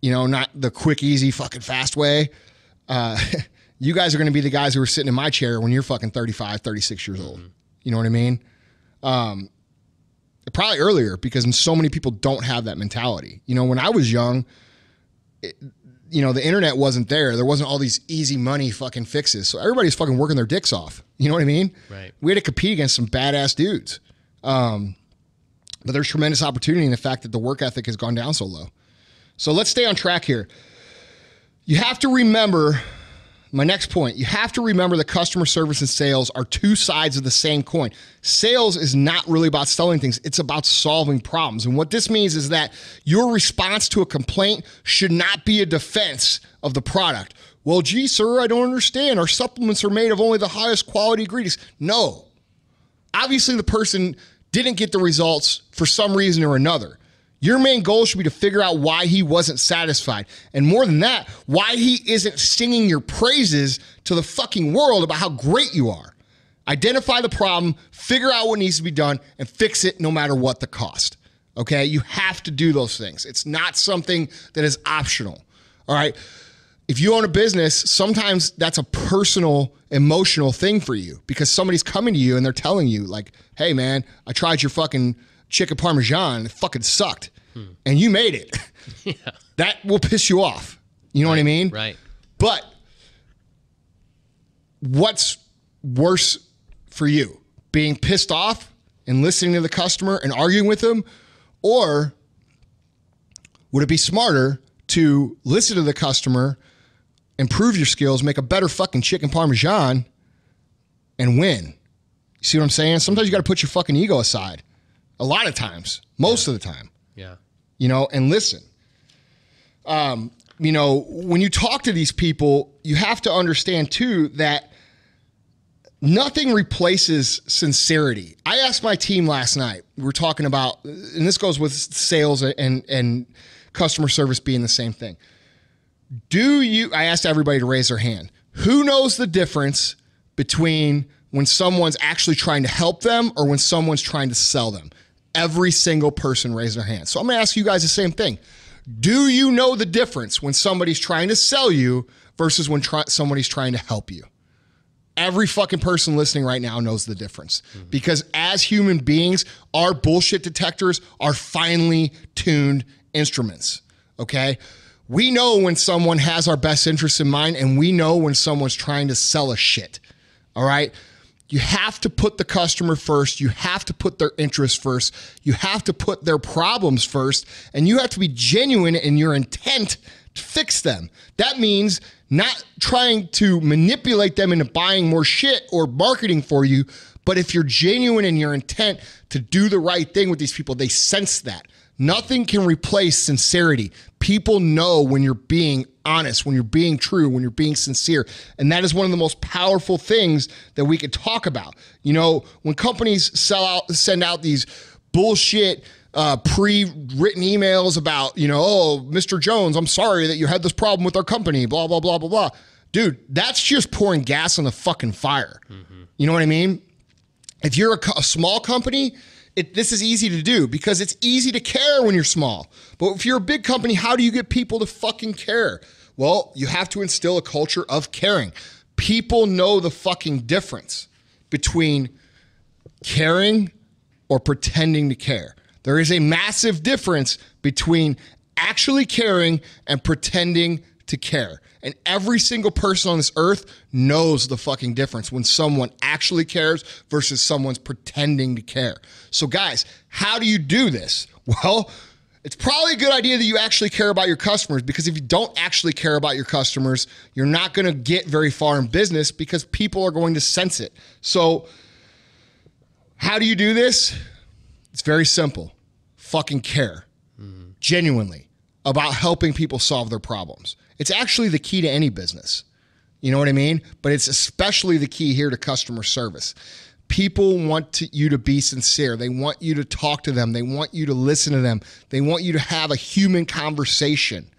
you know, not the quick, easy, fucking fast way. You guys are going to be the guys who are sitting in my chair when you're fucking 35, 36 years old. You know what I mean? Probably earlier, because so many people don't have that mentality. You know, when I was young, you know, the internet wasn't there. There wasn't all these easy money fucking fixes. So everybody's fucking working their dicks off. You know what I mean? Right. We had to compete against some badass dudes. But there's tremendous opportunity in the fact that the work ethic has gone down so low. So let's stay on track here. You have to remember, my next point, you have to remember that customer service and sales are two sides of the same coin. Sales is not really about selling things. It's about solving problems. And what this means is that your response to a complaint should not be a defense of the product. Well, gee, sir, I don't understand. Our supplements are made of only the highest quality ingredients. No. Obviously, the person didn't get the results for some reason or another. Your main goal should be to figure out why he wasn't satisfied. And more than that, why he isn't singing your praises to the fucking world about how great you are. Identify the problem, figure out what needs to be done, and fix it no matter what the cost. Okay? You have to do those things. It's not something that is optional. All right? If you own a business, sometimes that's a personal, emotional thing for you because somebody's coming to you and they're telling you, like, hey, man, I tried your fucking chicken parmesan. It fucking sucked. And you made it. Yeah. That will piss you off. You know what I mean? Right. But what's worse for you? Being pissed off and listening to the customer and arguing with them? Or would it be smarter to listen to the customer, improve your skills, make a better fucking chicken parmesan, and win? You see what I'm saying? Sometimes you got to put your fucking ego aside. A lot of times. Most of the time. Yeah. You know, and listen. You know, when you talk to these people, you have to understand too that nothing replaces sincerity. I asked my team last night, we were talking about, and this goes with sales and customer service being the same thing. I asked everybody to raise their hand. Who knows the difference between when someone's actually trying to help them or when someone's trying to sell them? Every single person raised their hand. So I'm going to ask you guys the same thing. Do you know the difference when somebody's trying to sell you versus when somebody's trying to help you? Every fucking person listening right now knows the difference. Because as human beings, our bullshit detectors are finely tuned instruments, okay? We know when someone has our best interests in mind, and we know when someone's trying to sell us shit, all right? You have to put the customer first. You have to put their interests first. You have to put their problems first. And you have to be genuine in your intent to fix them. That means not trying to manipulate them into buying more shit or marketing for you. But if you're genuine in your intent to do the right thing with these people, they sense that. Nothing can replace sincerity. People know when you're being honest, when you're being true, when you're being sincere. And that is one of the most powerful things that we could talk about. You know, when companies send out these bullshit pre-written emails about, you know, oh, Mr. Jones, I'm sorry that you had this problem with our company, blah, blah, blah, blah, blah. Dude, that's just pouring gas on the fucking fire. You know what I mean? If you're a small company, this is easy to do because it's easy to care when you're small. But if you're a big company, how do you get people to fucking care? Well, you have to instill a culture of caring. People know the fucking difference between caring or pretending to care. There is a massive difference between actually caring and pretending to care. And every single person on this earth knows the fucking difference when someone actually cares versus someone's pretending to care. So guys, how do you do this? Well, it's probably a good idea that you actually care about your customers, because if you don't actually care about your customers, you're not going to get very far in business because people are going to sense it. So how do you do this? It's very simple. Fucking care. Genuinely about helping people solve their problems. It's actually the key to any business. You know what I mean? But it's especially the key here to customer service. People want you to be sincere. They want you to talk to them. They want you to listen to them. They want you to have a human conversation.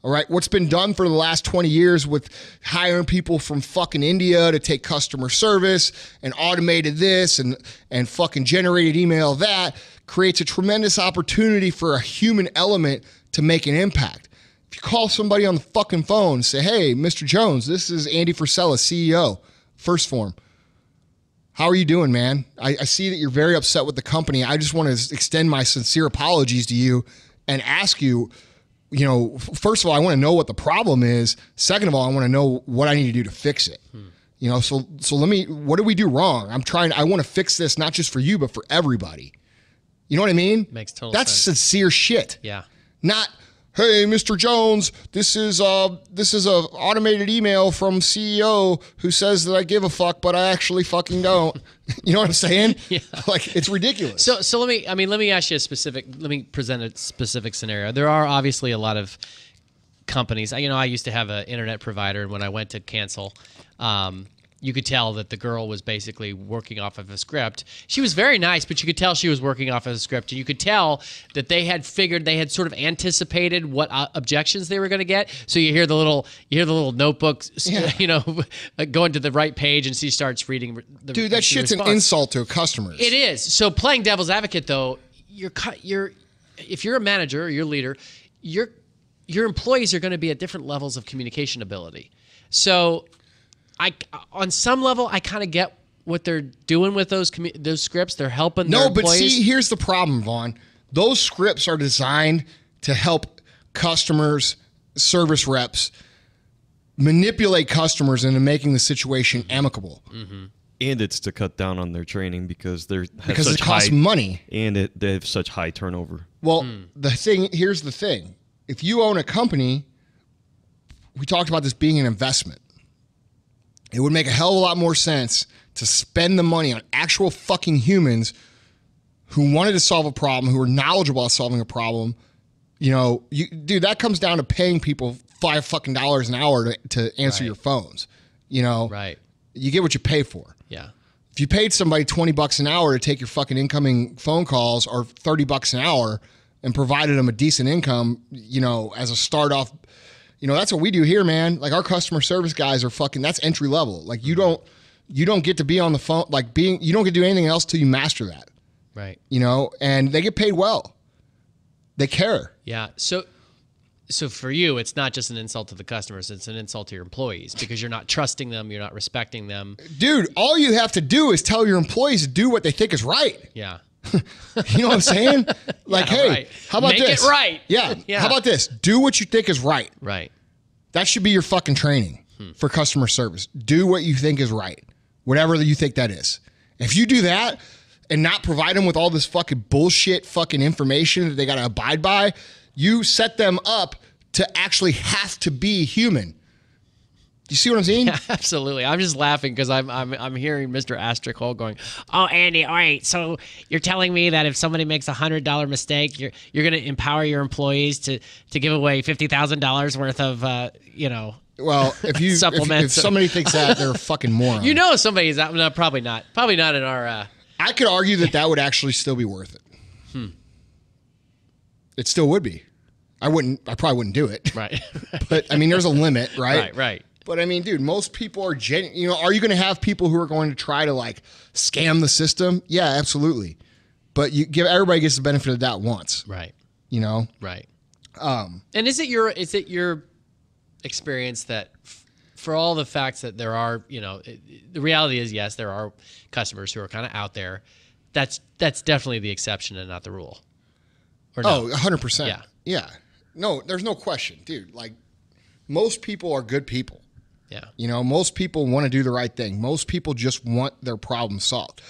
All right? What's been done for the last 20 years with hiring people from fucking India to take customer service and automated this and fucking generated email that creates a tremendous opportunity for a human element to make an impact. If you call somebody on the fucking phone and say, hey, Mr. Jones, this is Andy Frisella, CEO, First Form. How are you doing, man? I see that you're very upset with the company. I just want to extend my sincere apologies to you and ask you, you know, first of all, I want to know what the problem is. Second of all, I want to know what I need to do to fix it. You know, so what did we do wrong? I want to fix this not just for you, but for everybody. You know what I mean? Makes total sense. That's sincere shit. Yeah. Not, hey, Mr. Jones, this is a automated email from CEO who says that I give a fuck, but I actually fucking don't. You know what I'm saying? Yeah. Like, it's ridiculous. So let me ask you let me present a specific scenario. There are obviously a lot of companies. I used to have an internet provider, and when I went to cancel, you could tell that the girl was basically working off of a script. She was very nice, but you could tell she was working off of a script. And you could tell that they had sort of anticipated what objections they were going to get. So you hear the little notebook, going to the right page, and she starts reading. Dude, that shit's an insult to customers. It is. So playing devil's advocate, though, if you're a manager or you're a leader, your employees are going to be at different levels of communication ability. So on some level, I kind of get what they're doing with those scripts. They're helping their employees. No, but see, here's the problem, Vaughn. Those scripts are designed to help customers, service reps, manipulate customers into making the situation amicable. Mm-hmm. And it's to cut down on their training because it costs money. And they have such high turnover. Well, here's the thing. If you own a company, we talked about this being an investment. It would make a hell of a lot more sense to spend the money on actual fucking humans who wanted to solve a problem, who were knowledgeable about solving a problem. Dude, that comes down to paying people $5 fucking an hour to answer your phones. Right. You get what you pay for. Yeah. If you paid somebody $20 an hour to take your fucking incoming phone calls, or $30 an hour, and provided them a decent income, as a start off. That's what we do here, man. Like, our customer service guys are fucking, that's entry level. Like, you don't get to be on the phone, you don't get to do anything else till you master that. Right. And they get paid well. They care. Yeah. So for you, it's not just an insult to the customers, it's an insult to your employees because you're not trusting them, you're not respecting them. Dude, all you have to do is tell your employees to do what they think is right. Yeah. You know what I'm saying? Like, yeah, hey, right. How about Make this? It right. Yeah. How about this? Do what you think is right. Right. That should be your fucking training for customer service. Do what you think is right, whatever you think that is. If you do that and not provide them with all this fucking bullshit fucking information that they got to abide by, you set them up to actually have to be human. You see what I'm saying? Yeah, absolutely. I'm just laughing because I'm hearing Mr. Asterisk Hole going, "Oh, Andy, all right. So you're telling me that if somebody makes a $100 mistake, you're going to empower your employees to give away $50,000 worth of Well, if supplements. If somebody thinks that, they're a fucking moron. Somebody's out. No, probably not. Probably not in our. I could argue that would actually still be worth it. It still would be. I probably wouldn't do it. Right. But I mean, there's a limit, right? Right. But I mean, dude, most people are genuine. Are you going to have people who are going to try to scam the system? Yeah, absolutely. But everybody gets the benefit of the doubt once. Right. Right. And is it your experience that for all the facts that there are, the reality is, yes, there are customers who are kind of out there. That's definitely the exception and not the rule. Or no? 100%. Yeah. Yeah. No, there's no question, dude. Most people are good people. Yeah. Most people want to do the right thing. Most people just want their problem solved.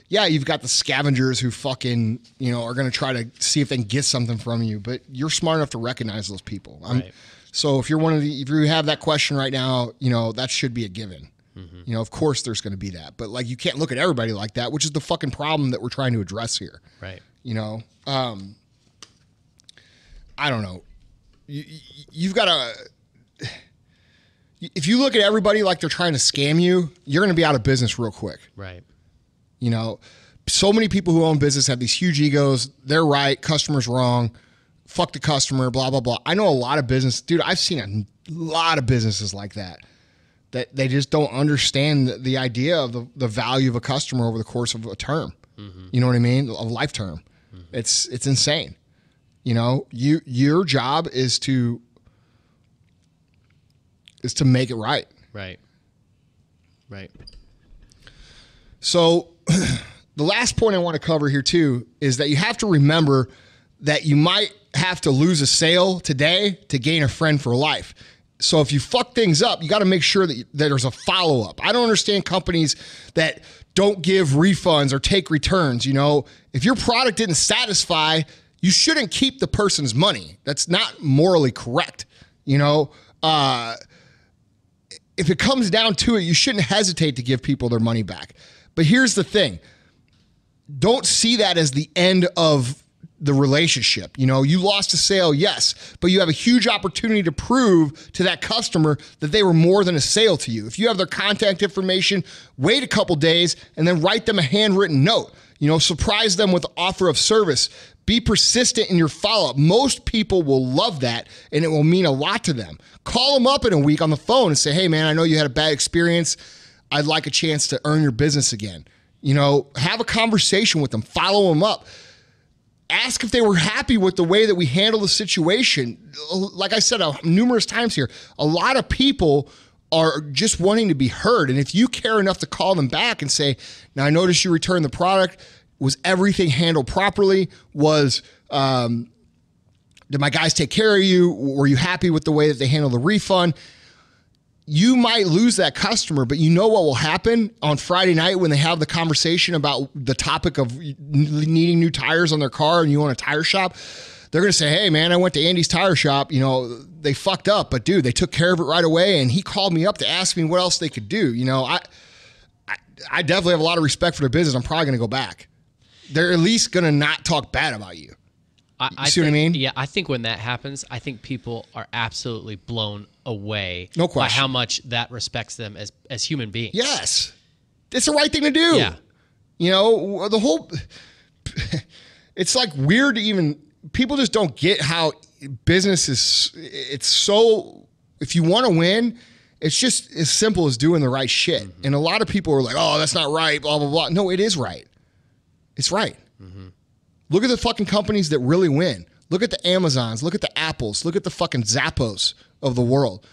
Yeah, you've got the scavengers who fucking, are going to try to see if they can get something from you, but you're smart enough to recognize those people. Right. So if if you have that question right now, that should be a given. Mm-hmm. Of course there's going to be that, but you can't look at everybody like that, which is the fucking problem that we're trying to address here. Right. I don't know. You've got to. If you look at everybody like they're trying to scam you, you're going to be out of business real quick. Right. So many people who own business have these huge egos. They're right. Customer's wrong. Fuck the customer, blah, blah, blah. I know a lot of business. Dude, I've seen a lot of businesses like that they just don't understand the idea of the value of a customer over the course of a term. Mm-hmm. You know what I mean? A life term. Mm-hmm. It's insane. Your job is to make it right. Right. Right. So the last point I want to cover here too is that you have to remember that you might have to lose a sale today to gain a friend for life. So if you fuck things up, you got to make sure that there's a follow-up. I don't understand companies that don't give refunds or take returns. If your product didn't satisfy, you shouldn't keep the person's money. That's not morally correct. If it comes down to it, you shouldn't hesitate to give people their money back. But here's the thing. Don't see that as the end of the relationship. You know, you lost a sale, yes, but you have a huge opportunity to prove to that customer that they were more than a sale to you. If you have their contact information, wait a couple days and then write them a handwritten note. You know, surprise them with the offer of service. Be persistent in your follow-up. Most people will love that, and it will mean a lot to them. Call them up in a week on the phone and say, hey, man, I know you had a bad experience. I'd like a chance to earn your business again. You know, have a conversation with them. Follow them up. Ask if they were happy with the way that we handle the situation. Like I said numerous times here, a lot of people are just wanting to be heard. And if you care enough to call them back and say, now I noticed you returned the product. Was everything handled properly? Did my guys take care of you? Were you happy with the way that they handled the refund? You might lose that customer, but you know what will happen on Friday night when they have the conversation about the topic of needing new tires on their car and you own a tire shop. They're going to say, hey, man, I went to Andy's tire shop. You know, they fucked up, but dude, they took care of it right away. And he called me up to ask me what else they could do. You know, I definitely have a lot of respect for their business. I'm probably going to go back. They're at least going to not talk bad about you. I see what I mean? Yeah, I think when that happens, I think people are absolutely blown away No question. by how much that respects them as human beings. Yes. It's the right thing to do. Yeah. You know, the whole, it's like weird to even, people just don't get how business is, it's so, if you want to win, it's just as simple as doing the right shit. Mm-hmm. And a lot of people are like, oh, that's not right, blah, blah, blah. No, it is right. It's right. Mm-hmm. Look at the fucking companies that really win. Look at the Amazons. Look at the Apples. Look at the fucking Zappos of the world.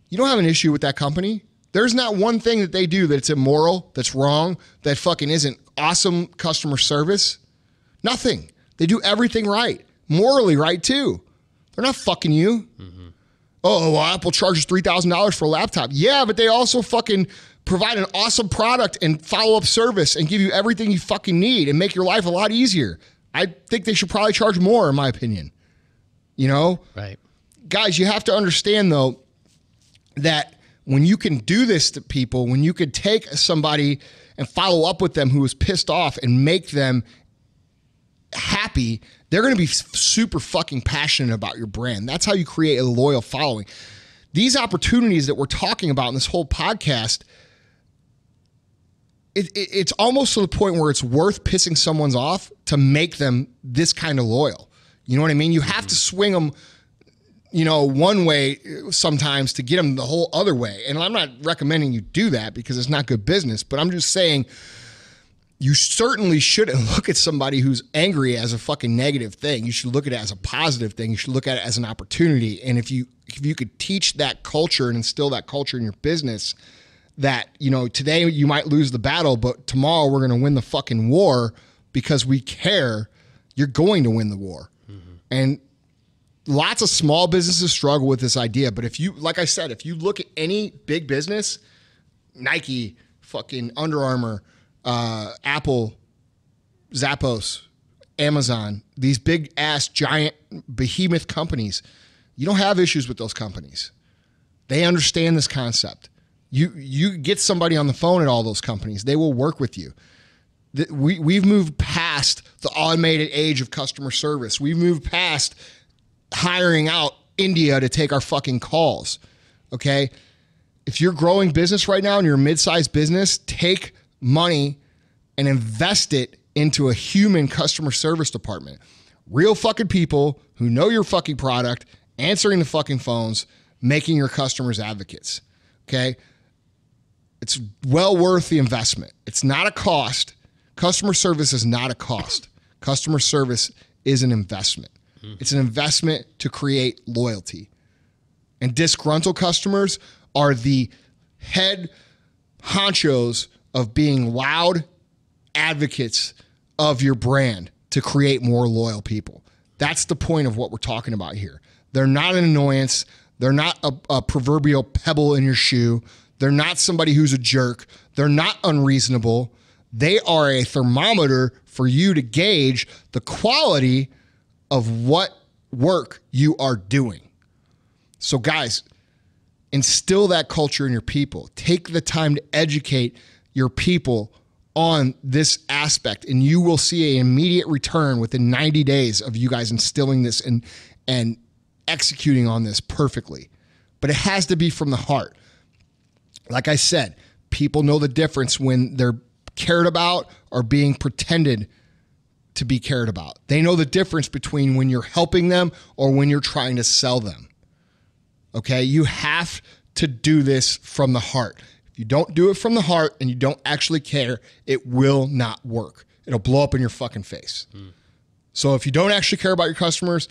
You don't have an issue with that company. There's not one thing that they do that's immoral, that's wrong, that fucking isn't awesome customer service. Nothing. They do everything right. Morally right, too. They're not fucking you. Mm-hmm. Oh, well, Apple charges $3,000 for a laptop. Yeah, but they also fucking provide an awesome product and follow-up service and give you everything you fucking need and make your life a lot easier. I think they should probably charge more, in my opinion. You know? Right. Guys, you have to understand, though, that when you can do this to people, when you could take somebody and follow up with them who was pissed off and make them happy, they're going to be super fucking passionate about your brand. That's how you create a loyal following. These opportunities that we're talking about in this whole podcast, it's almost to the point where it's worth pissing someone off to make them this kind of loyal. You know what I mean? You have to swing them, you know, one way sometimes to get them the whole other way. And I'm not recommending you do that because it's not good business, but I'm just saying you certainly shouldn't look at somebody who's angry as a fucking negative thing. You should look at it as a positive thing. You should look at it as an opportunity. And if you could teach that culture and instill that culture in your business, that, you know, today you might lose the battle, but tomorrow we're going to win the fucking war because we care, you're going to win the war. Mm-hmm. And lots of small businesses struggle with this idea. But if you, like I said, if you look at any big business, Nike, fucking Under Armour, Apple, Zappos, Amazon, these big ass giant behemoth companies, you don't have issues with those companies. They understand this concept. You get somebody on the phone at all those companies, they will work with you. We've moved past the automated age of customer service. We've moved past hiring out India to take our fucking calls, okay? If you're growing business right now and you're a mid-sized business, take money and invest it into a human customer service department. Real fucking people who know your fucking product, answering the fucking phones, making your customers advocates, okay? It's well worth the investment. It's not a cost. Customer service is not a cost. Customer service is an investment. Mm-hmm. It's an investment to create loyalty. And disgruntled customers are the head honchos of being loud advocates of your brand to create more loyal people. That's the point of what we're talking about here. They're not an annoyance. They're not a proverbial pebble in your shoe. They're not somebody who's a jerk. They're not unreasonable. They are a thermometer for you to gauge the quality of what work you are doing. So guys, instill that culture in your people. Take the time to educate your people on this aspect, and you will see an immediate return within 90 days of you guys instilling this and executing on this perfectly. But it has to be from the heart. Like I said, people know the difference when they're cared about or being pretended to be cared about. They know the difference between when you're helping them or when you're trying to sell them. Okay? You have to do this from the heart. If you don't do it from the heart and you don't actually care, it will not work. It'll blow up in your fucking face. So if you don't actually care about your customers,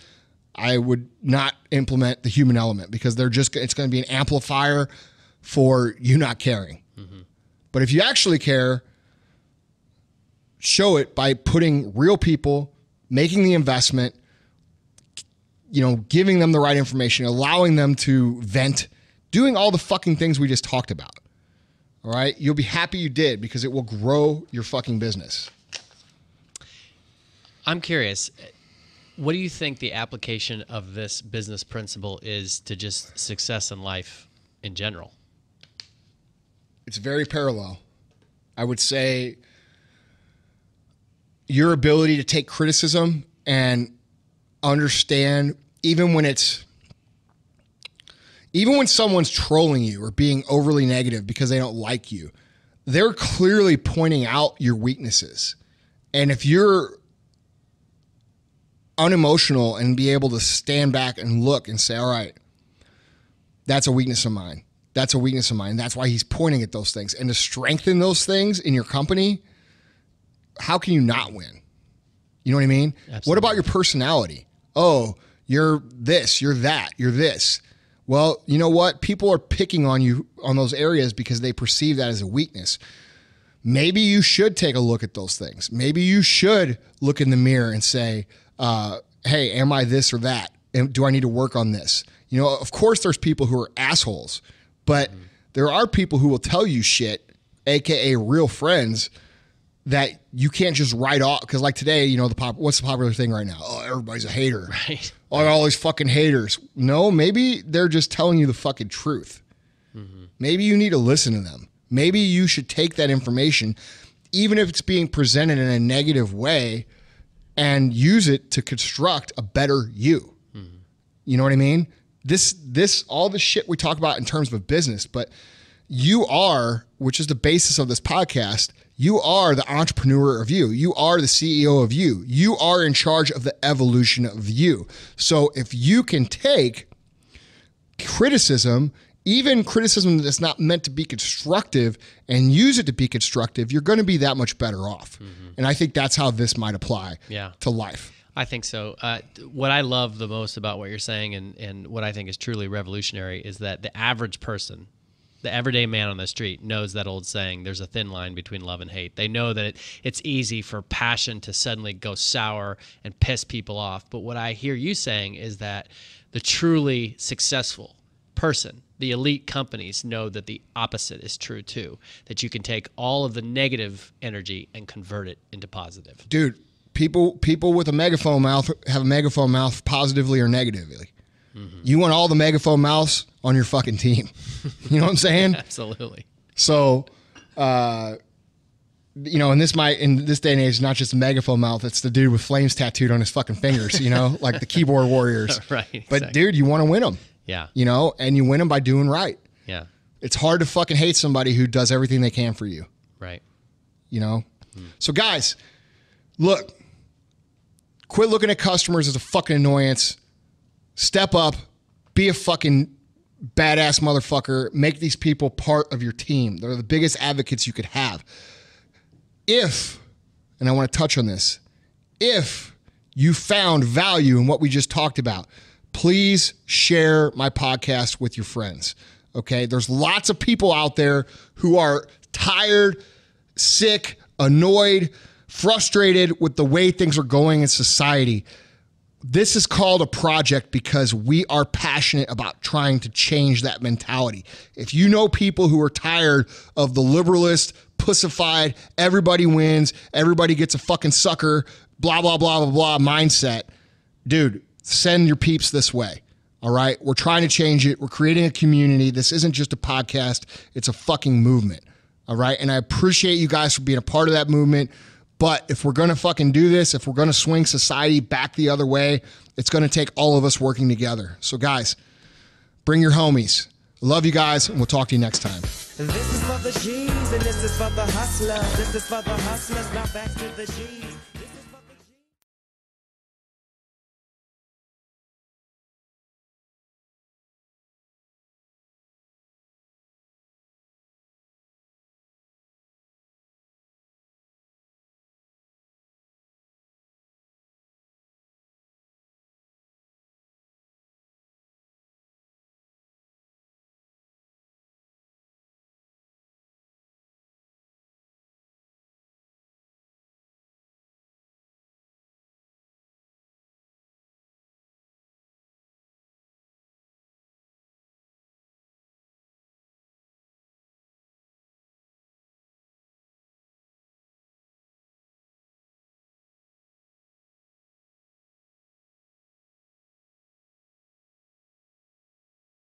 I would not implement the human element, because it's going to be an amplifier for you not caring. But if you actually care, show it by putting real people, making the investment, giving them the right information, allowing them to vent, doing all the fucking things we just talked about. All right? You'll be happy you did, because it will grow your fucking business. I'm curious, what do you think the application of this business principle is to just success in life in general? It's very parallel. I would say your ability to take criticism and understand, even when someone's trolling you or being overly negative because they don't like you, they're clearly pointing out your weaknesses. And if you're unemotional and be able to stand back and look and say, all right, that's a weakness of mine. That's a weakness of mine. That's why he's pointing at those things. And to strengthen those things in your company, how can you not win? You know what I mean? Absolutely. What about your personality? Oh, you're this, you're that, you're this. Well, you know what? People are picking on you on those areas because they perceive that as a weakness. Maybe you should take a look at those things. Maybe you should look in the mirror and say, hey, am I this or that? Do I need to work on this? Of course there's people who are assholes, but there are people who will tell you shit, AKA real friends, that you can't just write off. Because like today, what's the popular thing right now? Oh, everybody's a hater. Right. Oh, all these fucking haters. No, maybe they're just telling you the fucking truth. Maybe you need to listen to them. Maybe you should take that information, even if it's being presented in a negative way, and use it to construct a better you. You know what I mean? This all the shit we talk about in terms of a business, but you are, which is the basis of this podcast, you are the entrepreneur of you. You are the CEO of you. You are in charge of the evolution of you. So if you can take criticism, even criticism that's not meant to be constructive, and use it to be constructive, you're going to be that much better off. And I think that's how this might apply to life. I think so. What I love the most about what you're saying, and what I think is truly revolutionary, is that the average person, the everyday man on the street, knows that old saying, there's a thin line between love and hate. They know that it's easy for passion to suddenly go sour and piss people off. But what I hear you saying is that the truly successful person, the elite companies, know that the opposite is true too, that you can take all of the negative energy and convert it into positive. Dude, people with a megaphone mouth have a megaphone mouth positively or negatively. You want all the megaphone mouths on your fucking team. You know what I'm saying? Absolutely. So, in this day and age, it's not just a megaphone mouth. It's the dude with flames tattooed on his fucking fingers, like the keyboard warriors. Right. But exactly. dude, you want to win them. Yeah. And you win them by doing right. Yeah. It's hard to fucking hate somebody who does everything they can for you. Right. So guys, look, quit looking at customers as a fucking annoyance. Step up, be a fucking badass motherfucker. Make these people part of your team. They're the biggest advocates you could have. And I want to touch on this, if you found value in what we just talked about, please share my podcast with your friends. Okay? There's lots of people out there who are tired, sick, annoyed, frustrated with the way things are going in society. This is called a project because we are passionate about trying to change that mentality. If you know people who are tired of the liberalist, pussified, everybody wins, everybody gets a fucking sucker, blah, blah, blah, blah, blah mindset, dude, send your peeps this way. All right? We're trying to change it. We're creating a community. This isn't just a podcast. It's a fucking movement. All right. And I appreciate you guys for being a part of that movement. But if we're going to fucking do this, if we're going to swing society back the other way, it's going to take all of us working together. So guys, bring your homies. Love you guys, and we'll talk to you next time. This is for the G's and this is for the hustlers. This is for the hustlers, now back to the G's.